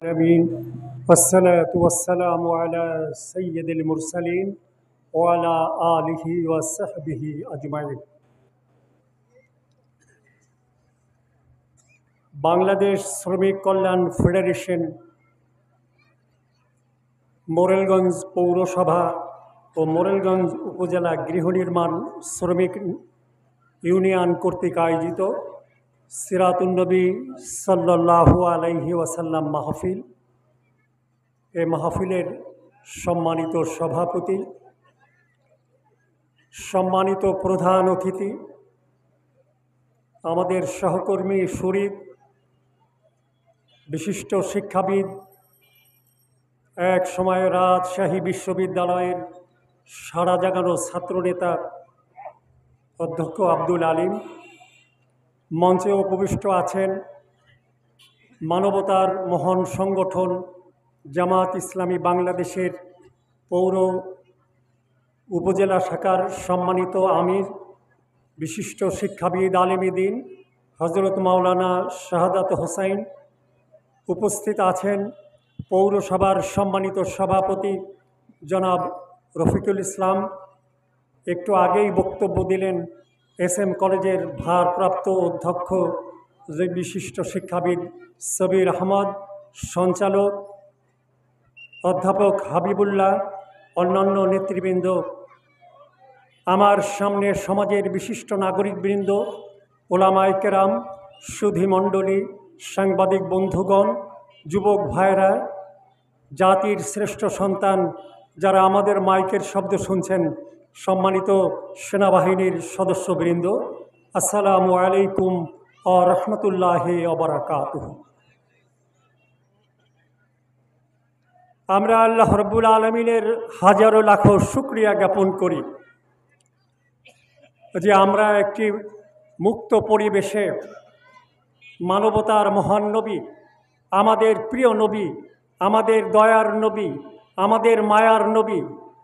العالمين والصلاة والسلام على سيد المرسلين وعلى آله وصحبه أجمعين। বাংলাদেশ শ্রমিক কল্যাণ ফেডারেশন মোরেলগঞ্জ পৌরসভা ও মোরেলগঞ্জ উপজেলা গৃহনির্মাণ শ্রমিক ইউনিয়ন কর্তৃক আয়োজিত সিরাতুন নবী সাল্লাল্লাহু আলাইহি ওয়াসাল্লাম মাহফিল। এই মাহফিলের সম্মানিত সভাপতি, সম্মানিত প্রধান অতিথি, আমাদের সহকর্মী শরীফ, বিশিষ্ট শিক্ষাবিদ, এক সময় রাজশাহী বিশ্ববিদ্যালয়ের সারা জাগানো ছাত্রনেতা অধ্যক্ষ আব্দুল আলিম, মঞ্চে উপবিষ্ট আছেন মানবতার মহান সংগঠন জামাত ইসলামী বাংলাদেশের পৌর উপজেলা শাখার সম্মানিত আমির, বিশিষ্ট শিক্ষাবিদ, আলেমী দ্বীন হজরত মাওলানা শাহাদাত হোসাইন। উপস্থিত আছেন পৌরসভার সম্মানিত সভাপতি জনাব রফিকুল ইসলাম। একটু আগেই বক্তব্য দিলেন এসএম কলেজের ভারপ্রাপ্ত অধ্যক্ষ বিশিষ্ট শিক্ষাবিদ সবির আহমদ, সঞ্চালক অধ্যাপক হাবিবুল্লাহ, অন্যান্য নেতৃবৃন্দ। আমার সামনে সমাজের বিশিষ্ট নাগরিকবৃন্দ, ওলামায়ে কেরাম, সুধীমণ্ডলী, সাংবাদিক বন্ধুগণ, যুবক ভাইরা, জাতির শ্রেষ্ঠ সন্তান যারা আমাদের মাইকের শব্দ শুনছেন, সম্মানিত সেনাবাহিনীর সদস্যবৃন্দ, আসসালামু আলাইকুম ওয়া রাহমাতুল্লাহি ওয়া বারাকাতুহু। আমরা আল্লাহ রাব্বুল আলামিনের হাজারো লাখো শুকরিয়া জ্ঞাপন করি যে আমরা একটি মুক্ত পরিবেশে মানবতার মহান নবী, আমাদের প্রিয় নবী, আমাদের দয়ার নবী, আমাদের মায়ার নবী,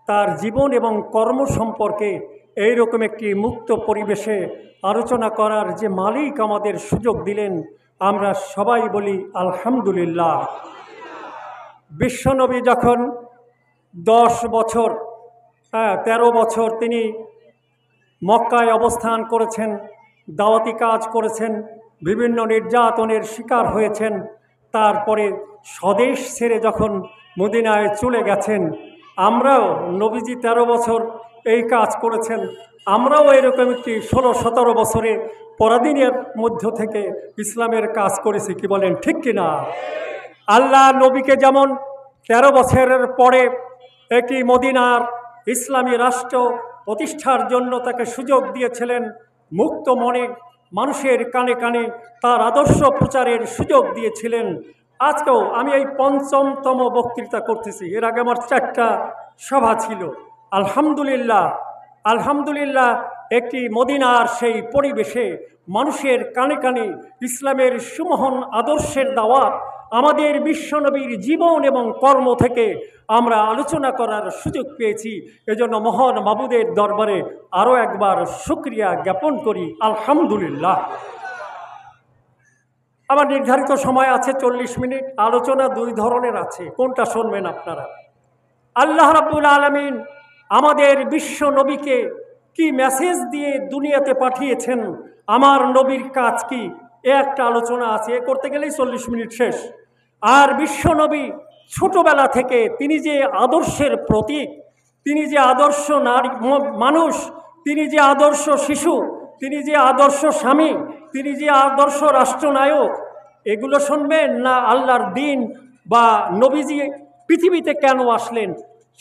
তার জীবন এবং কর্ম সম্পর্কে এইরকম একটি মুক্ত পরিবেশে আলোচনা করার যে মালিক আমাদের সুযোগ দিলেন, আমরা সবাই বলি আলহামদুলিল্লাহ। বিশ্বনবী যখন 10 বছর 13 বছর তিনি মক্কায় অবস্থান করেছেন, দাওয়াতি কাজ করেছেন, বিভিন্ন নির্যাতনের শিকার হয়েছেন, তারপরে স্বদেশ ছেড়ে যখন মদিনায় চলে গেছেন, আমরাও নবীজি 13 বছর এই কাজ করেছেন, আমরাও এরকম একটি 16-17 বছরে পরাধীনের মধ্য থেকে ইসলামের কাজ করেছি। কি বলেন, ঠিক কিনা? আল্লাহ নবীকে যেমন 13 বছরের পরে একটি মদিনার ইসলামী রাষ্ট্র প্রতিষ্ঠার জন্য তাকে সুযোগ দিয়েছিলেন, মুক্ত মনে মানুষের কানে কানে তার আদর্শ প্রচারের সুযোগ দিয়েছিলেন। আজকেও আমি এই 5মতম বক্তৃতা করতেছি, এর আগে আমার 4টা সভা ছিল। আলহামদুলিল্লাহ, আলহামদুলিল্লাহ, একটি মদিনার সেই পরিবেশে মানুষের কানে কানে ইসলামের সুমহান আদর্শের দাওয়াত, আমাদের বিশ্বনবীর জীবন এবং কর্ম থেকে আমরা আলোচনা করার সুযোগ পেয়েছি। এজন্য মহান মাবুদের দরবারে আরও একবার শুকরিয়া জ্ঞাপন করি, আলহামদুলিল্লাহ। আমার নির্ধারিত সময় আছে 40 মিনিট। আলোচনা 2 ধরনের আছে, কোনটা শুনবেন আপনারা? আল্লাহ রাব্বুল আলামিন আমাদের বিশ্ব নবীকে কি মেসেজ দিয়ে দুনিয়াতে পাঠিয়েছেন, আমার নবীর কাজ কি, একটা আলোচনা আছে। এ করতে গেলেই 40 মিনিট শেষ। আর বিশ্ব নবী ছোটবেলা থেকে তিনি যে আদর্শের প্রতীক, তিনি যে আদর্শ নারী মানুষ, তিনি যে আদর্শ শিশু, তিনি যে আদর্শ স্বামী, তিনি যে আদর্শ রাষ্ট্রনায়ক, এগুলো শুনবেন না আল্লাহর দিন বা নবীজি পৃথিবীতে কেন আসলেন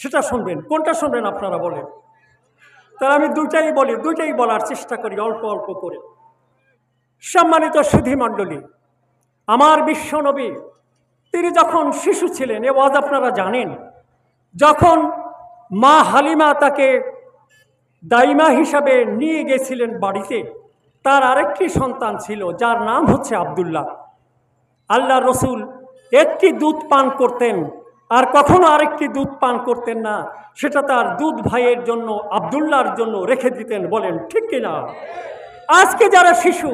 সেটা শুনবেন? কোনটা শুনবেন আপনারা বলেন? তাহলে আমি দুইটাই বলার চেষ্টা করি অল্প অল্প করে। সম্মানিত সুধীমণ্ডলী, আমার বিশ্বনবী তিনি যখন শিশু ছিলেন, এ ওয়াজ আপনারা জানেন, যখন মা হালিমা তাকে দাইমা হিসাবে নিয়ে গেছিলেন বাড়িতে, তার আরেকটি সন্তান ছিল যার নাম হচ্ছে আব্দুল্লাহ। আল্লাহ রসুল একটি দুধ পান করতেন আর কখনো আরেকটি দুধ পান করতেন না, সেটা তার দুধ ভাইয়ের জন্য, আব্দুল্লাহর জন্য রেখে দিতেন। বলেন ঠিক কিনা? আজকে যারা শিশু,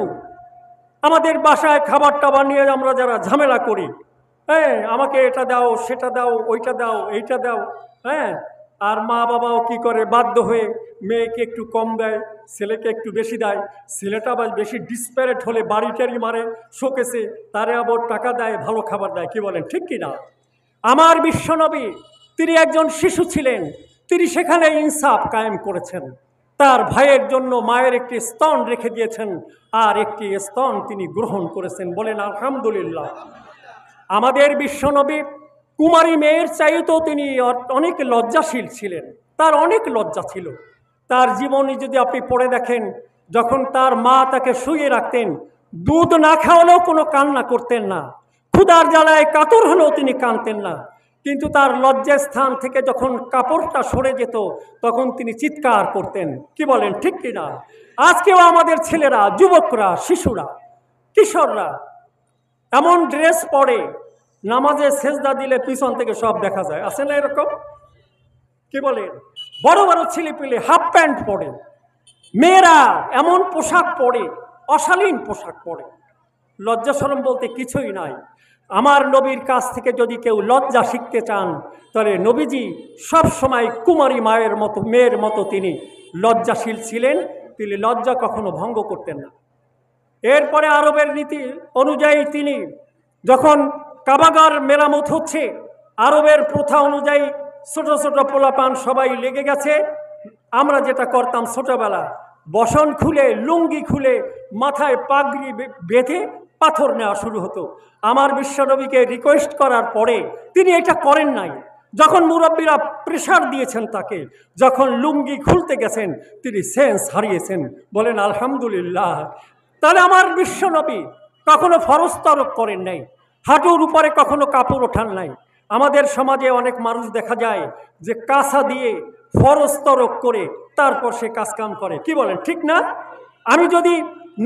আমাদের বাসায় খাবার টাবার নিয়ে আমরা যারা ঝামেলা করি, হ্যাঁ, আমাকে এটা দাও, সেটা দাও, ওইটা দাও, এইটা দাও। হ্যাঁ, আর মা বাবাও কি করে, বাধ্য হয়ে মেয়েকে একটু কম দেয়, ছেলেকে একটু বেশি দেয়। ছেলেটা আবার বেশি ডিসপ্যারেট হলে বাড়ি টাড়ি মারে শোকেসে, তারে আবার টাকা দেয়, ভালো খাবার দেয়। কি বলেন, ঠিক কি না? আমার বিশ্বনবী, তিনি একজন শিশু ছিলেন, তিনি সেখানে ইনসাফ কায়েম করেছেন। তার ভাইয়ের জন্য মায়ের একটি স্তন রেখে দিয়েছেন, আর একটি স্তন তিনি গ্রহণ করেছেন। বলেন আলহামদুলিল্লাহ। আমাদের বিশ্বনবী কুমারী মেয়ের চাইতেও তিনি অনেক লজ্জাশীল ছিলেন। তার অনেক লজ্জা ছিল। তার জীবনী যদি আপনি পড়ে দেখেন, যখন তার মা তাকে শুয়ে রাখতেন, দুধ না খাওয়ালেও কোনো কান্না করতেন না, ক্ষুধার জ্বালায় কাতর হলেও তিনি কাঁদতেন না। কিন্তু তার লজ্জার স্থান থেকে যখন কাপড়টা সরে যেত, তখন তিনি চিৎকার করতেন। কি বলেন, ঠিক কিনা? আজকেও আমাদের ছেলেরা, যুবকরা, শিশুরা, কিশোররা এমন ড্রেস পরে, নামাজে সেজদা দিলে পিছন থেকে সব দেখা যায়। আছে না এরকম? কি বলেন, বড় বড় ছেলে পেলে হাফ প্যান্ট পরে, মেয়েরা এমন পোশাক পরে, অশালীন পোশাক পরে। লজ্জা শরম বলতে কিছুই নাই। আমার নবীর কাছ থেকে যদি কেউ লজ্জা শিখতে চান, তাহলে নবীজি সব সময় কুমারী মায়ের মতো, মেয়ের মতো তিনি লজ্জাশীল ছিলেন। তিনি লজ্জা কখনো ভঙ্গ করতেন না। এরপরে আরবের নীতি অনুযায়ী তিনি যখন কাবাগার মেরামত হচ্ছে, আরবের প্রথা অনুযায়ী ছোট ছোট পোলাপান সবাই লেগে গেছে। আমরা যেটা করতাম ছোটবেলা, বসন খুলে, লুঙ্গি খুলে, মাথায় পাগড়ি বেঁধে পাথর নেওয়া শুরু হতো। আমার বিশ্বনবীকে রিকোয়েস্ট করার পরে তিনি এটা করেন নাই। যখন মুরব্বীরা প্রেশার দিয়েছেন তাকে, যখন লুঙ্গি খুলতে গেছেন, তিনি সেন্স হারিয়েছেন। বলেন আলহামদুলিল্লাহ। তাহলে আমার বিশ্বনবী কখনো ফরজ তরক করেন নাই, হাঁটুর উপরে কখনো কাপড় ওঠান নাই। আমাদের সমাজে অনেক মানুষ দেখা যায় যে কাঁসা দিয়ে ফরজ তরক করে তারপর সে কাজকাম করে। কি বলেন, ঠিক না? আমি যদি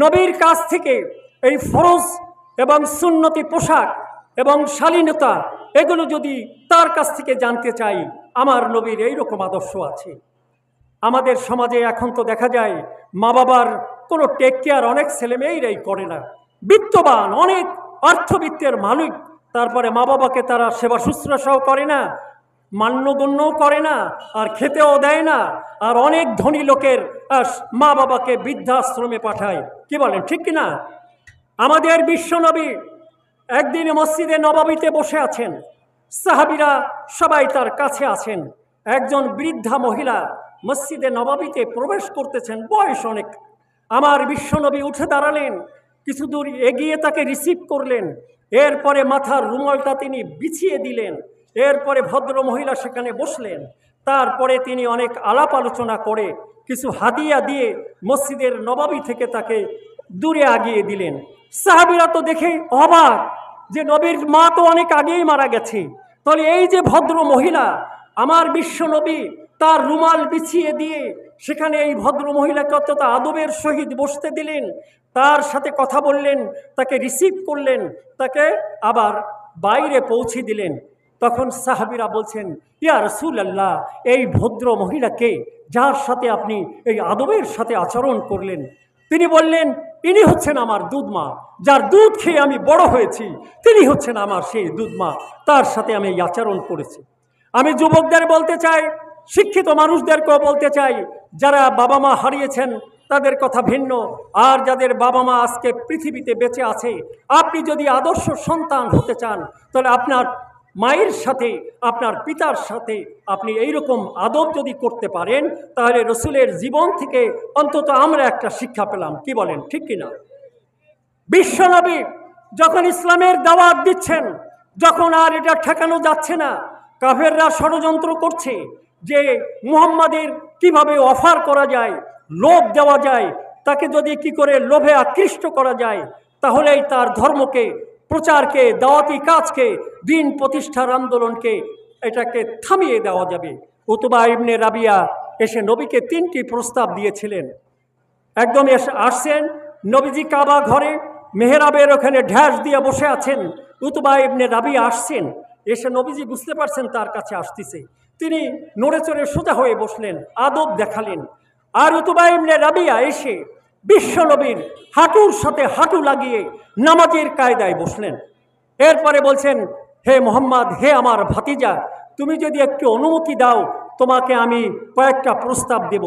নবীর কাছ থেকে এই ফরজ এবং সুন্নতি পোশাক এবং শালীনতা, এগুলো যদি তার কাছ থেকে জানতে চাই, আমার নবীর এইরকম আদর্শ আছে। আমাদের সমাজে এখন তো দেখা যায় মা বাবার কোনো টেক কেয়ার অনেক ছেলেমেয়েরাই করে না। বিত্তবান, অনেক অর্থবিত্তের মালিক, তারপরে মা বাবাকে তারা সেবা শুশ্রূষাও করে না, মান্যগণ্যও করে না, আর খেতেও দেয় না। আর অনেক ধনী লোকের মা বাবাকে বৃদ্ধাশ্রমে পাঠায়। কি বলেন, ঠিক কিনা? আমাদের বিশ্বনবী একদিন মসজিদে নববীতে বসে আছেন, সাহাবীরা সবাই তার কাছে আছেন। একজন বৃদ্ধা মহিলা মসজিদে নববীতে প্রবেশ করতেছেন, বয়স অনেক। আমার বিশ্বনবী উঠে দাঁড়ালেন, কিছু দূর এগিয়ে তাকে রিসিভ করলেন। এরপরে মাথার রুমালটা তিনি বিছিয়ে দিলেন। এরপরে ভদ্র মহিলা সেখানে বসলেন। তারপরে তিনি অনেক আলাপ আলোচনা করে কিছু হাদিয়া দিয়ে মসজিদের নববী থেকে তাকে দূরে আগিয়ে দিলেন। সাহাবীরা তো দেখে অবাক যে নবীর মা তো অনেক আগেই মারা গেছে, তাহলে এই যে ভদ্র মহিলা, আমার বিশ্বনবী তার রুমাল বিছিয়ে দিয়ে সেখানে এই ভদ্র মহিলাকে অত্যন্ত আদবের সহিত বসতে দিলেন, তার সাথে কথা বললেন, তাকে রিসিভ করলেন, তাকে আবার বাইরে পৌঁছে দিলেন। তখন সাহাবীরা বলছেন, ইয়া রাসূলুল্লাহ, এই ভদ্র মহিলাকে যার সাথে আপনি এই আদবের সাথে আচরণ করলেন? তিনি বললেন, ইনি হচ্ছেন আমার দুধমা, যার দুধ খেয়ে আমি বড় হয়েছি। তিনি হচ্ছেন আমার সেই দুধমা, তার সাথে আমি এই আচরণ করেছি। আমি যুবকদের বলতে চাই, শিক্ষিত মানুষদেরকেও বলতে চাই, যারা বাবা মা হারিয়েছেন তাদের কথা ভিন্ন, আর যাদের বাবা মা আজকে পৃথিবীতে বেঁচে আছে, আপনি যদি আদর্শ সন্তান হতে চান, তাহলে আপনার মায়ের সাথে, আপনার পিতার সাথে আপনি এইরকম আদব যদি করতে পারেন, তাহলে রসুলের জীবন থেকে অন্তত আমরা একটা শিক্ষা পেলাম। কি বলেন, ঠিক কিনা? বিশ্বনবী যখন ইসলামের দাওয়াত দিচ্ছেন, যখন আর এটা ঠেকানো যাচ্ছে না, কাফেররা ষড়যন্ত্র করছে যে মুহাম্মাদের কিভাবে অফার করা যায়, লোভ দেওয়া যায়, তাকে যদি কি করে লোভে আকৃষ্ট করা যায়, তাহলেই তার ধর্মকে, প্রচারকে, দাওয়াতি কাজকে, দিন প্রতিষ্ঠার আন্দোলনকে এটাকে থামিয়ে দেওয়া যাবে। উতবা ইবনে রাবিয়া এসে নবীকে 3টি প্রস্তাব দিয়েছিলেন। একদম এসে আসছেন, নবীজি কাবা ঘরে মেহরাবের ওখানে ঢ্যাস দিয়ে বসে আছেন। উতবা ইবনে রাবিয়া আসছেন, এসে নবীজি বুঝতে পারছেন তার কাছে আসতেছে, তিনি নড়ে চড়ে সোজা হয়ে বসলেন, আদব দেখালেন। আর উতবা ইবনে রাবিয়া এসে বিশ্বনবীর হাঁটুর সাথে হাঁটু লাগিয়ে নামাজের কায়দায় বসলেন। এরপরে বলছেন, হে মোহাম্মদ, হে আমার ভাতিজা, তুমি যদি একটু অনুমতি দাও তোমাকে আমি কয়েকটা প্রস্তাব দেব।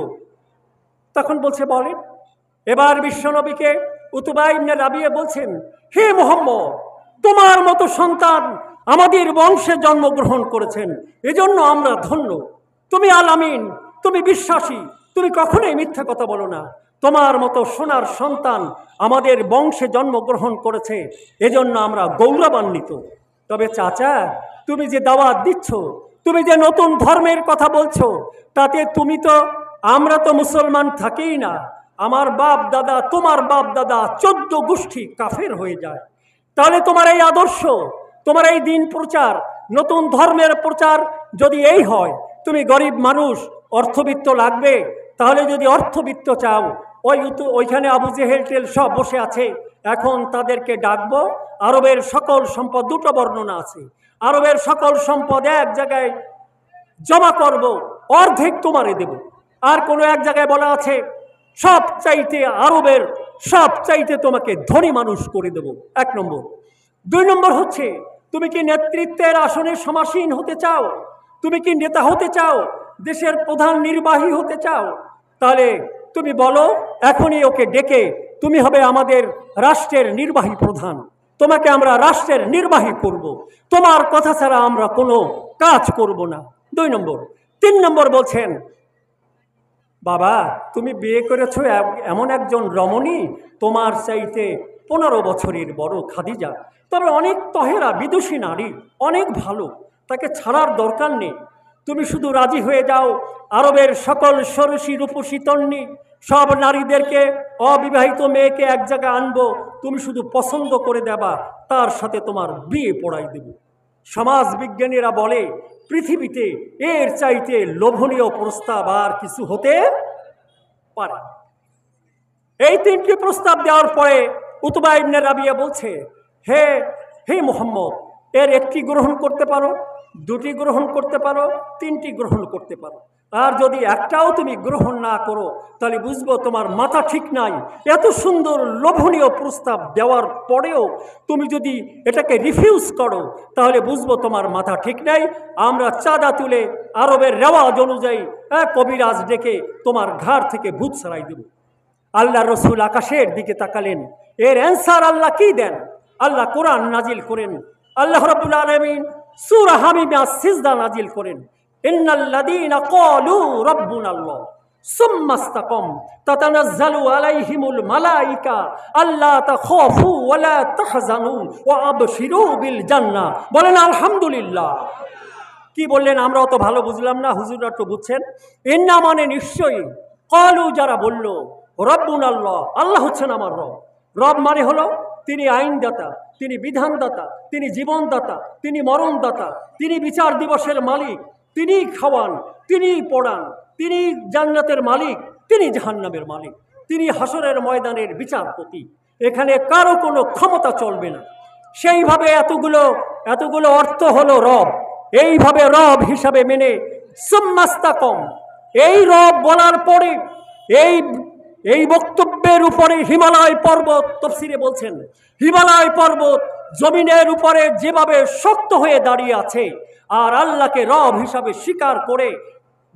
তখন বলছে বলেন। এবার বিশ্বনবীকে উতবা ইবনে রাবিয়া বলছেন, হে মোহাম্মদ, তোমার মতো সন্তান আমাদের বংশে জন্মগ্রহণ করেছেন, এজন্য আমরা ধন্য। তুমি আল আমিন, তুমি বিশ্বাসী, তুমি কখনোই মিথ্যা কথা বলো না। তোমার মতো সোনার সন্তান আমাদের বংশে জন্মগ্রহণ করেছে, এজন্য আমরা গৌরবান্বিত। তবে চাচা, তুমি যে দাওয়াত দিচ্ছ, তুমি যে নতুন ধর্মের কথা বলছো, তাতে আমরা তো মুসলমান থাকেই না। আমার বাপ দাদা, তোমার বাপ দাদা 14 গোষ্ঠী কাফের হয়ে যায়। তাহলে তোমার এই আদর্শ, তোমার এই দিন প্রচার, নতুন ধর্মের প্রচার যদি এই হয়, তুমি গরিব মানুষ, অর্থবিত্ত লাগবে। তাহলে যদি অর্থবিত্ত চাও, ওইখানে আবু জেহেল টেল সব বসে আছে, এখন তাদেরকে ডাকবো। আরবের সকল সম্পদ, দুটো বর্ণনা আছে, আরবের সকল সম্পদ এক জায়গায় জমা করব, অর্ধেক তোমারে দেব। আর কোনো এক জায়গায় বলা আছে সব চাইতে, আরবের সব চাইতে তোমাকে ধনী মানুষ করে দেব। 1 নম্বর। 2 নম্বর হচ্ছে, তুমি কি নেতৃত্বের আসনে সমাসীন হতে চাও? তুমি কি নেতা হতে চাও? দেশের প্রধান নির্বাহী হতে চাও? তাহলে তুমি বলো, এখনই ওকে ডেকে তুমি হবে আমাদের রাষ্ট্রের নির্বাহী প্রধান, তোমাকে আমরা রাষ্ট্রের নির্বাহী করব, তোমার কথা ছাড়া আমরা কোনো কাজ করব না। 2 নম্বর। 3 নম্বর বলছেন, বাবা, তুমি বিয়ে করেছো এমন একজন রমণী, তোমার চাইতে 15 বছরের বড় খাদিজা, তবে অনেক তহেরা, বিদুষী নারী, অনেক ভালো, তাকে ছাড়ার দরকার নেই। তুমি শুধু রাজি হয়ে যাও, আরবের সকল ষোড়শী রূপসী তন্নী সব নারীদেরকে, অবিবাহিত মেয়েকে এক জায়গায় আনবো, তুমি শুধু পছন্দ করে দেবা, তার সাথে তোমার বিয়ে পড়াই দেব। সমাজ বিজ্ঞানীরা বলে, পৃথিবীতে এর চাইতে লোভনীয় প্রস্তাব আর কিছু হতে পারে। এই 3টি প্রস্তাব দেওয়ার পরে উতবা ইবনে রাবিয়া বলছে, হে হে মোহাম্মদ, এর 1টি গ্রহণ করতে পারো, 2টি গ্রহণ করতে পারো, 3টি গ্রহণ করতে পারো। আর যদি একটাও তুমি গ্রহণ না করো, তাহলে বুঝবো তোমার মাথা ঠিক নাই। এত সুন্দর লোভনীয় প্রস্তাব দেওয়ার পরেও তুমি যদি এটাকে রিফিউজ করো, তাহলে বুঝবো তোমার মাথা ঠিক নাই। আমরা চাঁদা তুলে আরবের রেওয়াজ অনুযায়ী কবিরাজ ডেকে তোমার ঘাড় থেকে ভূত সরাই দেব। আল্লাহ রসুল আকাশের দিকে তাকালেন। এর অ্যান্সার আল্লাহ কি দেন? আল্লাহ কোরআন নাজিল করেন। আল্লাহ রাব্বুল আলামিন সূরা হামিমে সিজদা নাজিল করেন। ইন্নাল্লাযীনা ক্বালু রাব্বুনাল্লাহ সুম্মা ইসতাকাম তাতানাজ্জালু আলাইহিমুল মালায়েকা আল্লা তাখাফু ওয়া লা তাহজানু ওয়া আবশিরু বিল জান্নাহ। বলেন আলহামদুলিল্লাহ। কি বললেন? আমরা অত ভালো বুঝলাম না, হুজুররা তো বুঝছেন। ইন্না মানে নিশ্চয়ই, ক্বালু যারা বলল, রব্বুনাল্লাহ, আল্লাহ হচ্ছেন আমার রব। রব মানে হলো তিনি আইনদাতা, তিনি বিধানদাতা, তিনি জীবনদাতা, তিনি মরণদাতা, তিনি বিচার দিবসের মালিক, তিনি খাওয়ান, তিনি পড়ান, তিনি জান্নাতের মালিক, তিনি জাহান্নামের মালিক, তিনি হাসরের ময়দানের বিচারপতি। এখানে কারো কোনো ক্ষমতা চলবে না। সেইভাবে এতগুলো অর্থ হলো রব। এইভাবে রব হিসাবে মেনে সুম্মাস্তাকম, এই রব বলার পরে এই বক্তব্যের উপরে হিমালয় পর্বত, তাফসীরে বলছেন হিমালয় পর্বত জমিনের উপরে যেভাবে শক্ত হয়ে দাঁড়িয়ে আছে, আর আল্লাহকে রব হিসাবে স্বীকার করে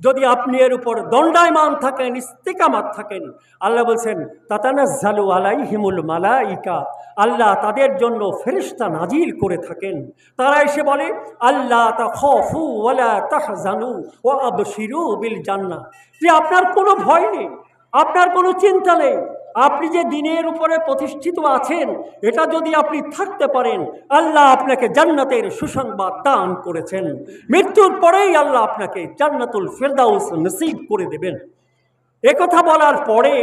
যদি আপনি এর উপর দণ্ডায়মান থাকেন, ইস্তিকামাত থাকেন, আল্লাহ বলছেন তাতানাজ্জালু আলাইহিমুল মালাইকা, আল্লাহ তাদের জন্য ফেরেশতা নাজিল করে থাকেন। তারা এসে বলে আল্লাহ তাখাফু ওয়া লা তাহজানু ওয়া আবশিরু বিল জান্নাহ, যে আপনার কোনো ভয় নেই, আপনার কোনো চিন্তা নেই, আপনি যে দিনের উপরে প্রতিষ্ঠিত আছেন, এটা যদি আপনি থাকতে পারেন, আল্লাহ আপনাকে জান্নাতের সুসংবাদ দান করেছেন। মৃত্যুর পরেই আল্লাহ আপনাকে জান্নাতুল ফেরদাউস নসিব করে দেবেন। একথা বলার পরে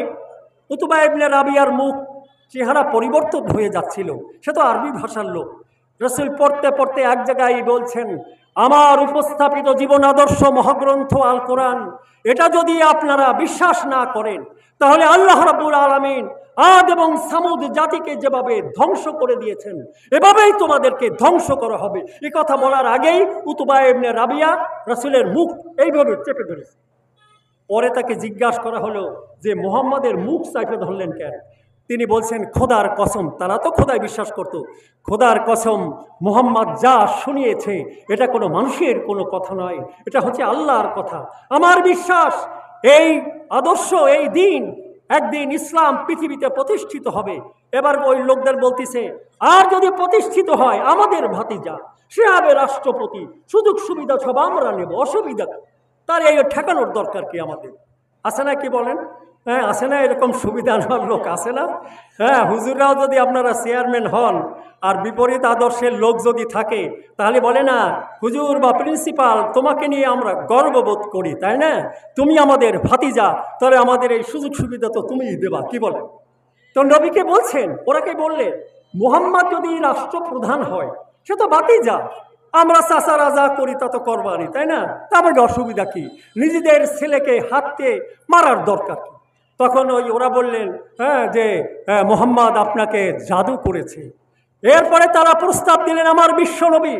উতবা ইবনে রাবিয়ার মুখ চেহারা পরিবর্তন হয়ে যাচ্ছিল। সে তো আরবি ভাষার লোক। রাসূল পড়তে পড়তে এক জায়গায় বলছেন, আমার উপস্থাপিত জীবন আদর্শ মহাগ্রন্থ আল কোরআন, এটা যদি আপনারা বিশ্বাস না করেন, তাহলে আল্লাহ রাব্বুল আলামিন আদ এবং সামুদ জাতিকে যেভাবে ধ্বংস করে দিয়েছেন, এভাবেই তোমাদেরকে ধ্বংস করা হবে। এ কথা বলার আগেই উতবা ইবনে রাবিয়া রাসূলের মুখ এইভাবে চেপে ধরেছে। পরে তাকে জিজ্ঞাসা করা হলো যে মুহাম্মাদের মুখ চেপে ধরলেন কেন? তিনি বলছেন খোদার কসম, তারা তো খোদায় বিশ্বাস করত, খোদার কসম মুহাম্মদ যা শুনিয়েছে এটা কোনো মানুষের কোনো কথা নয়, এটা হচ্ছে আল্লাহর কথা। আমার বিশ্বাস এই আদর্শ, এই দিন একদিন ইসলাম পৃথিবীতে প্রতিষ্ঠিত হবে। এবার ওই লোকদের বলতেছে, আর যদি প্রতিষ্ঠিত হয় আমাদের ভাতিজা সে হবে রাষ্ট্রপতি, সুযোগ সুবিধা সব আমরা নেব, অসুবিধা তার এই ঠেকানোর দরকার কি আমাদের? আছে না, কি বলেন? হ্যাঁ, আসে না এরকম সুবিধা নেওয়ার লোক, আসে না? হ্যাঁ, হুজুররাও যদি আপনারা চেয়ারম্যান হন আর বিপরীত আদর্শের লোক যদি থাকে, তাহলে বলে না হুজুর বা প্রিন্সিপাল তোমাকে নিয়ে আমরা গর্ববোধ করি, তাই না? তুমি আমাদের ভাতিজা, তাহলে আমাদের এই সুযোগ সুবিধা তো তুমিই দেবা, কি বলে? তো নবীকে বলছেন, ওরাকে বললেন মুহাম্মদ যদি রাষ্ট্রপ্রধান হয় সে তো ভাতিজা, আমরা চাচা রাজা করি তা তো করবারই, তাই না? তারপরে অসুবিধা কি? নিজেদের ছেলেকে হাতে মারার দরকার কি? তখন ওরা বললেন হ্যাঁ যে মুহাম্মদ আপনাকে জাদু করেছে। এরপরে তারা প্রস্তাব দিলেন, আমার বিশ্বনবী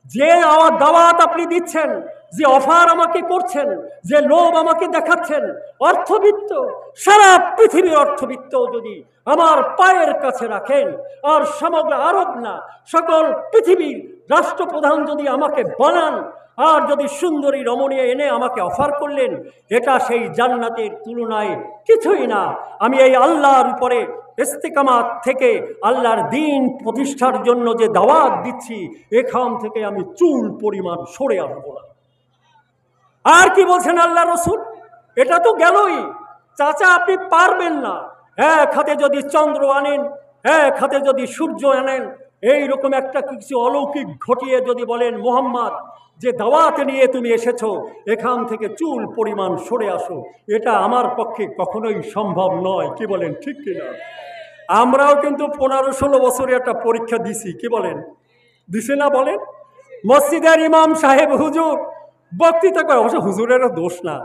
যে আমার দাওয়াত আপনি দিচ্ছেন, যে অফার আমাকে করছেন, যে লোভ আমাকে দেখাচ্ছেন, অর্থবিত্ত, সারা পৃথিবীর অর্থবিত্ত যদি আমার পায়ের কাছে রাখেন, আর সমগ্র আরব না সকল পৃথিবীর রাষ্ট্রপ্রধান যদি আমাকে বানান, আর যদি সুন্দরী রমণী এনে আমাকে অফার করলেন, এটা সেই জান্নাতের তুলনায় কিছুই না। আমি এই আল্লাহর উপরে ইস্তেকামাত থেকে আল্লাহর দিন প্রতিষ্ঠার জন্য যে দাওয়াত দিচ্ছি, এখান থেকে আমি চুল পরিমাণ সরে আসবো না। আর কি বলছেন আল্লাহ রসুল? এটা তো গেলই, চাচা আপনি পারবেন না। এক হাতে যদি চন্দ্র আনেন, এক হাতে যদি সূর্য আনেন, এইরকম একটা কিছু অলৌকিক ঘটিয়ে যদি বলেন মুহাম্মদ যে দাওয়াত নিয়ে তুমি এসেছো, এখান থেকে চুল পরিমাণ সরে আসো, এটা আমার পক্ষে কখনোই সম্ভব নয়। কি বলেন, ঠিক কিনা? আমরাও কিন্তু 15-16 বছরে একটা পরীক্ষা দিছি, কি বলেন? দিছে না বলেন? মসজিদের ইমাম সাহেব হুজুর বক্তৃতা করে, অবশ্য হুজুরেরও দোষ না,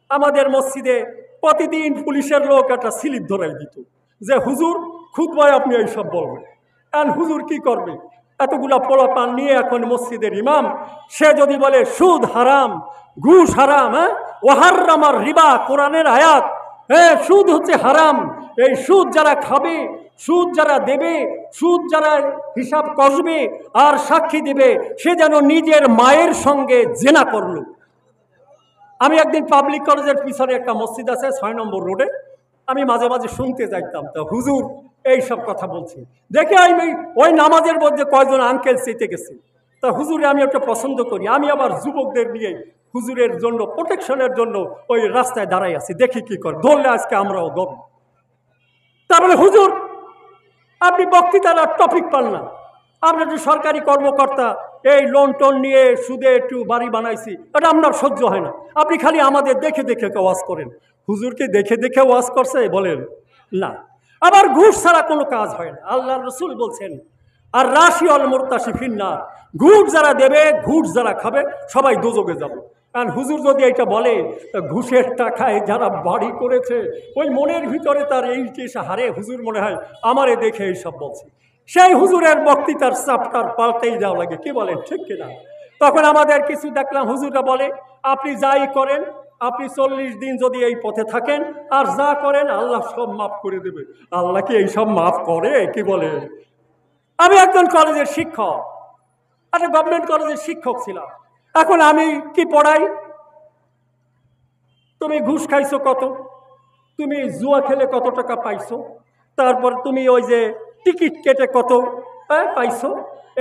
আমাদের মসজিদে প্রতিদিন পুলিশের লোক একটা স্লিপ ধরাই দিত যে হুজুর খুতবায় আপনি এইসব বলবেন। আর হুজুর কি করবে? এতগুলা পোলাপান নিয়ে এখন মসজিদের ইমাম, সে যদি বলে সুদ হারাম, ঘুষ হারাম, হ্যাঁ ওয়াহাররামার রিবা, কোরআনের আয়াত, হ্যাঁ সুদ হচ্ছে হারাম, এই সুদ যারা খাবে, সুদ যারা দেবে, সুদ যারা হিসাব কষবে আর সাক্ষী দেবে, সে যেন নিজের মায়ের সঙ্গে জেনা করলো। আমি একদিন পাবলিক কলেজের পিছনে একটা মসজিদ আছে 6 নম্বর রোডে, আমি মাঝে মাঝে শুনতে যাইতাম, তো হুজুর এই সব কথা বলছি দেখে আমি ওই নামাজের মধ্যে কয়জন আঙ্কেল চেতে গেছে। তা হুজুরে আমি একটা পছন্দ করি, আমি আবার যুবকদের নিয়ে হুজুরের জন্য প্রোটেকশনের জন্য ওই রাস্তায় দাঁড়াই আছি, দেখি কি করে, ধরলে আজকে আমরাও ধরব। তারপরে হুজুর আপনি বক্তৃতার টপিক পান না, আমরা একটু সরকারি কর্মকর্তা, এই লোন টোন নিয়ে সুদে একটু বাড়ি বানাইছি, এটা আপনার সহ্য হয় না, আপনি খালি আমাদের দেখে দেখে ওয়াজ করেন। হুজুরকে দেখে দেখে ওয়াজ করছে বলেন না। আবার ঘুষ ছাড়া কোনো কাজ হয় না। আল্লাহ রসুল বলছেন আর রাশি অল মোরতাশি ফিন্নার, ঘুষ যারা দেবে, ঘুষ যারা খাবে সবাই দোজখে যাবে। কারণ হুজুর যদি এটা বলে, ঘুষের টাকায় যারা বাড়ি করেছে ওই মনের ভিতরে তার এই এসে হারে, হুজুর মনে হয় আমারে দেখে এইসব বলছে, সেই হুজুরের বক্তৃতার চাপটার পাল্টেই যাওয়া লাগে। কি বলেন, ঠিক কিনা? তখন আমাদের কিছু দেখলাম হুজুররা বলে আপনি যাই করেন, আপনি 40 দিন যদি এই পথে থাকেন আর যা করেন আল্লাহ সব মাফ করে দেবে। আল্লাহ কি এই সব মাফ করে? কি বলে? আমি একজন কলেজের শিক্ষক, একটা গভর্নমেন্ট কলেজের শিক্ষক ছিলাম। এখন আমি কি পড়াই? তুমি ঘুষ খাইছো কত, তুমি জুয়া খেলে কত টাকা পাইছো, তারপর তুমি ওই যে টিকিট কেটে কত পাইছো,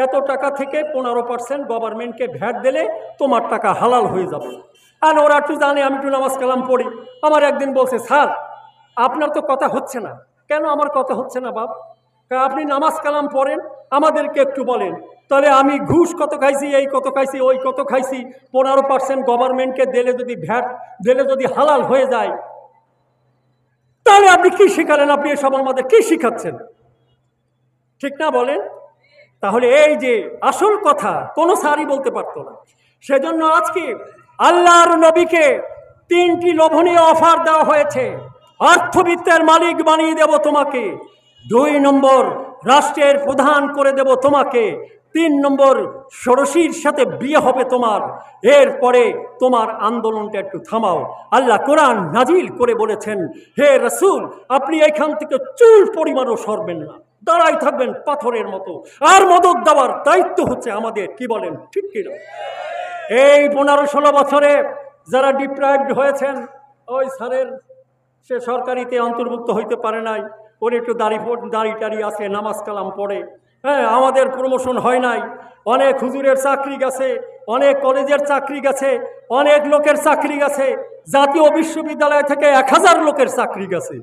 এত টাকা থেকে 15% গভর্নমেন্টকে ভ্যাট দিলে তোমার টাকা হালাল হয়ে যাবে। আর ওরা একটু জানে আমি একটু নামাজ কালাম পড়ি। আমার একদিন বলছে, স্যার আপনার তো কথা হচ্ছে না। কেন আমার কথা হচ্ছে না বাপ? আপনি নামাজ কালাম পড়েন, আমাদেরকে একটু বলেন। তাহলে আমি ঘুষ কত খাইছি, এই কত খাইছি, ওই কত খাইছি, 15% গভর্নমেন্টকে দিলে যদি ভ্যাট দিলে যদি হালাল হয়ে যায়, তাহলে আপনি কি শিখালেন? আপনি এসব আমাদের কি শিখাচ্ছেন? ঠিক না বলেন? তাহলে এই যে আসল কথা কোনো স্যারই বলতে পারতো না। সেজন্য আজকে আল্লাহর নবীকে 3টি লোভনীয় অফার দেওয়া হয়েছে। অর্থবিত্তের মালিক বানিয়ে দেব তোমাকে, 2 নম্বর রাষ্ট্রের প্রধান করে দেব তোমাকে, 3 নম্বর ষোড়শীর সাথে বিয়ে হবে তোমার, এরপরে তোমার আন্দোলনটা একটু থামাও। আল্লাহ কোরআন নাজিল করে বলেছেন, হে রাসূল, আপনি এখান থেকে চুল পরিমাণও সরবেন না, দাঁড়াই থাকবেন পাথরের মতো। আর মদত দেওয়ার দায়িত্ব হচ্ছে আমাদের। কি বলেন, ঠিক কিনা? এই 15-16 বছরে যারা ডিপ্রাইভড হয়েছেন, ওই স্যারের সে সরকারিতে অন্তর্ভুক্ত হইতে পারে নাই, ওর একটু দাড়ি টাড়ি আছে, নামাজ কালাম পড়ে। হ্যাঁ, আমাদের প্রমোশন হয় নাই। অনেক হুজুরের চাকরি গেছে, অনেক কলেজের চাকরি গেছে, অনেক লোকের চাকরি গেছে, জাতীয় বিশ্ববিদ্যালয় থেকে 1000 লোকের চাকরি গেছে।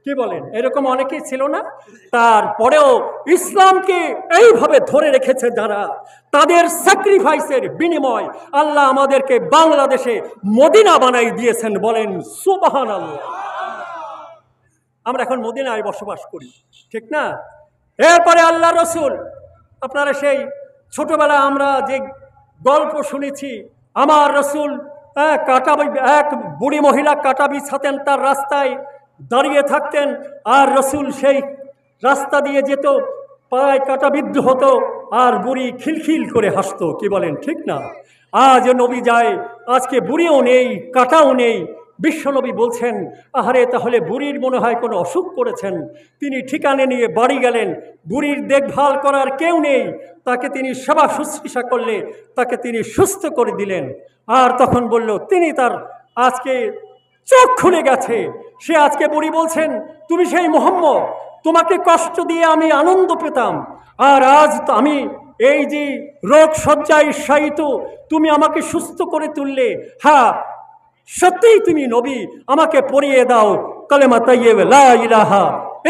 কি বলেন, এরকম অনেকেই ছিল না? তারপরেও ইসলামকে এইভাবে ধরে রেখেছে যারা, তাদের স্যাক্রিফাইসের বিনিময় আল্লাহ আমাদেরকে বাংলাদেশে মদিনা বানাই দিয়েছেন। বলেন সুবহানাল্লাহ। আমরা এখন মদিনায় বসবাস করি, ঠিক না? এরপরে আল্লাহ রসুল, আপনারা সেই ছোটবেলা আমরা যে গল্প শুনেছি, আমার রসুল এক বুড়ি মহিলা কাটা বিছাতেন, তার রাস্তায় দাঁড়িয়ে থাকতেন, আর রসুল সেই রাস্তা দিয়ে যেত, পায়ে কাটা বিদ্ধ হতো, আর বুড়ি খিলখিল করে হাসতো। কি বলেন, ঠিক না? আজ নবী যায়, আজকে বুড়িও নেই, কাটাও নেই। বিশ্বনবী বলছেন, আহারে, তাহলে বুড়ির মনে হয় কোনো অসুখ করেছেন। তিনি ঠিকানে নিয়ে বাড়ি গেলেন, বুড়ির দেখভাল করার কেউ নেই, তাকে তিনি সেবা শুশ্রূষা করলে তাকে তিনি সুস্থ করে দিলেন। আর তখন বলল, তিনি তার আজকে চোখ খুলে গেছে। সে আজকে বুড়ি বলছেন, তুমি সেই মুহাম্মদ, তোমাকে কষ্ট দিয়ে আমি আনন্দ পেতাম, আর আজ আমি এই যে রোগ শয্যায় শায়িত, তুমি আমাকে সুস্থ করে তুললে। হ্যাঁ, সত্যিই তুমি নবী, আমাকে পড়িয়ে দাও কালেমা তাইয়্যিবা লা ইলাহা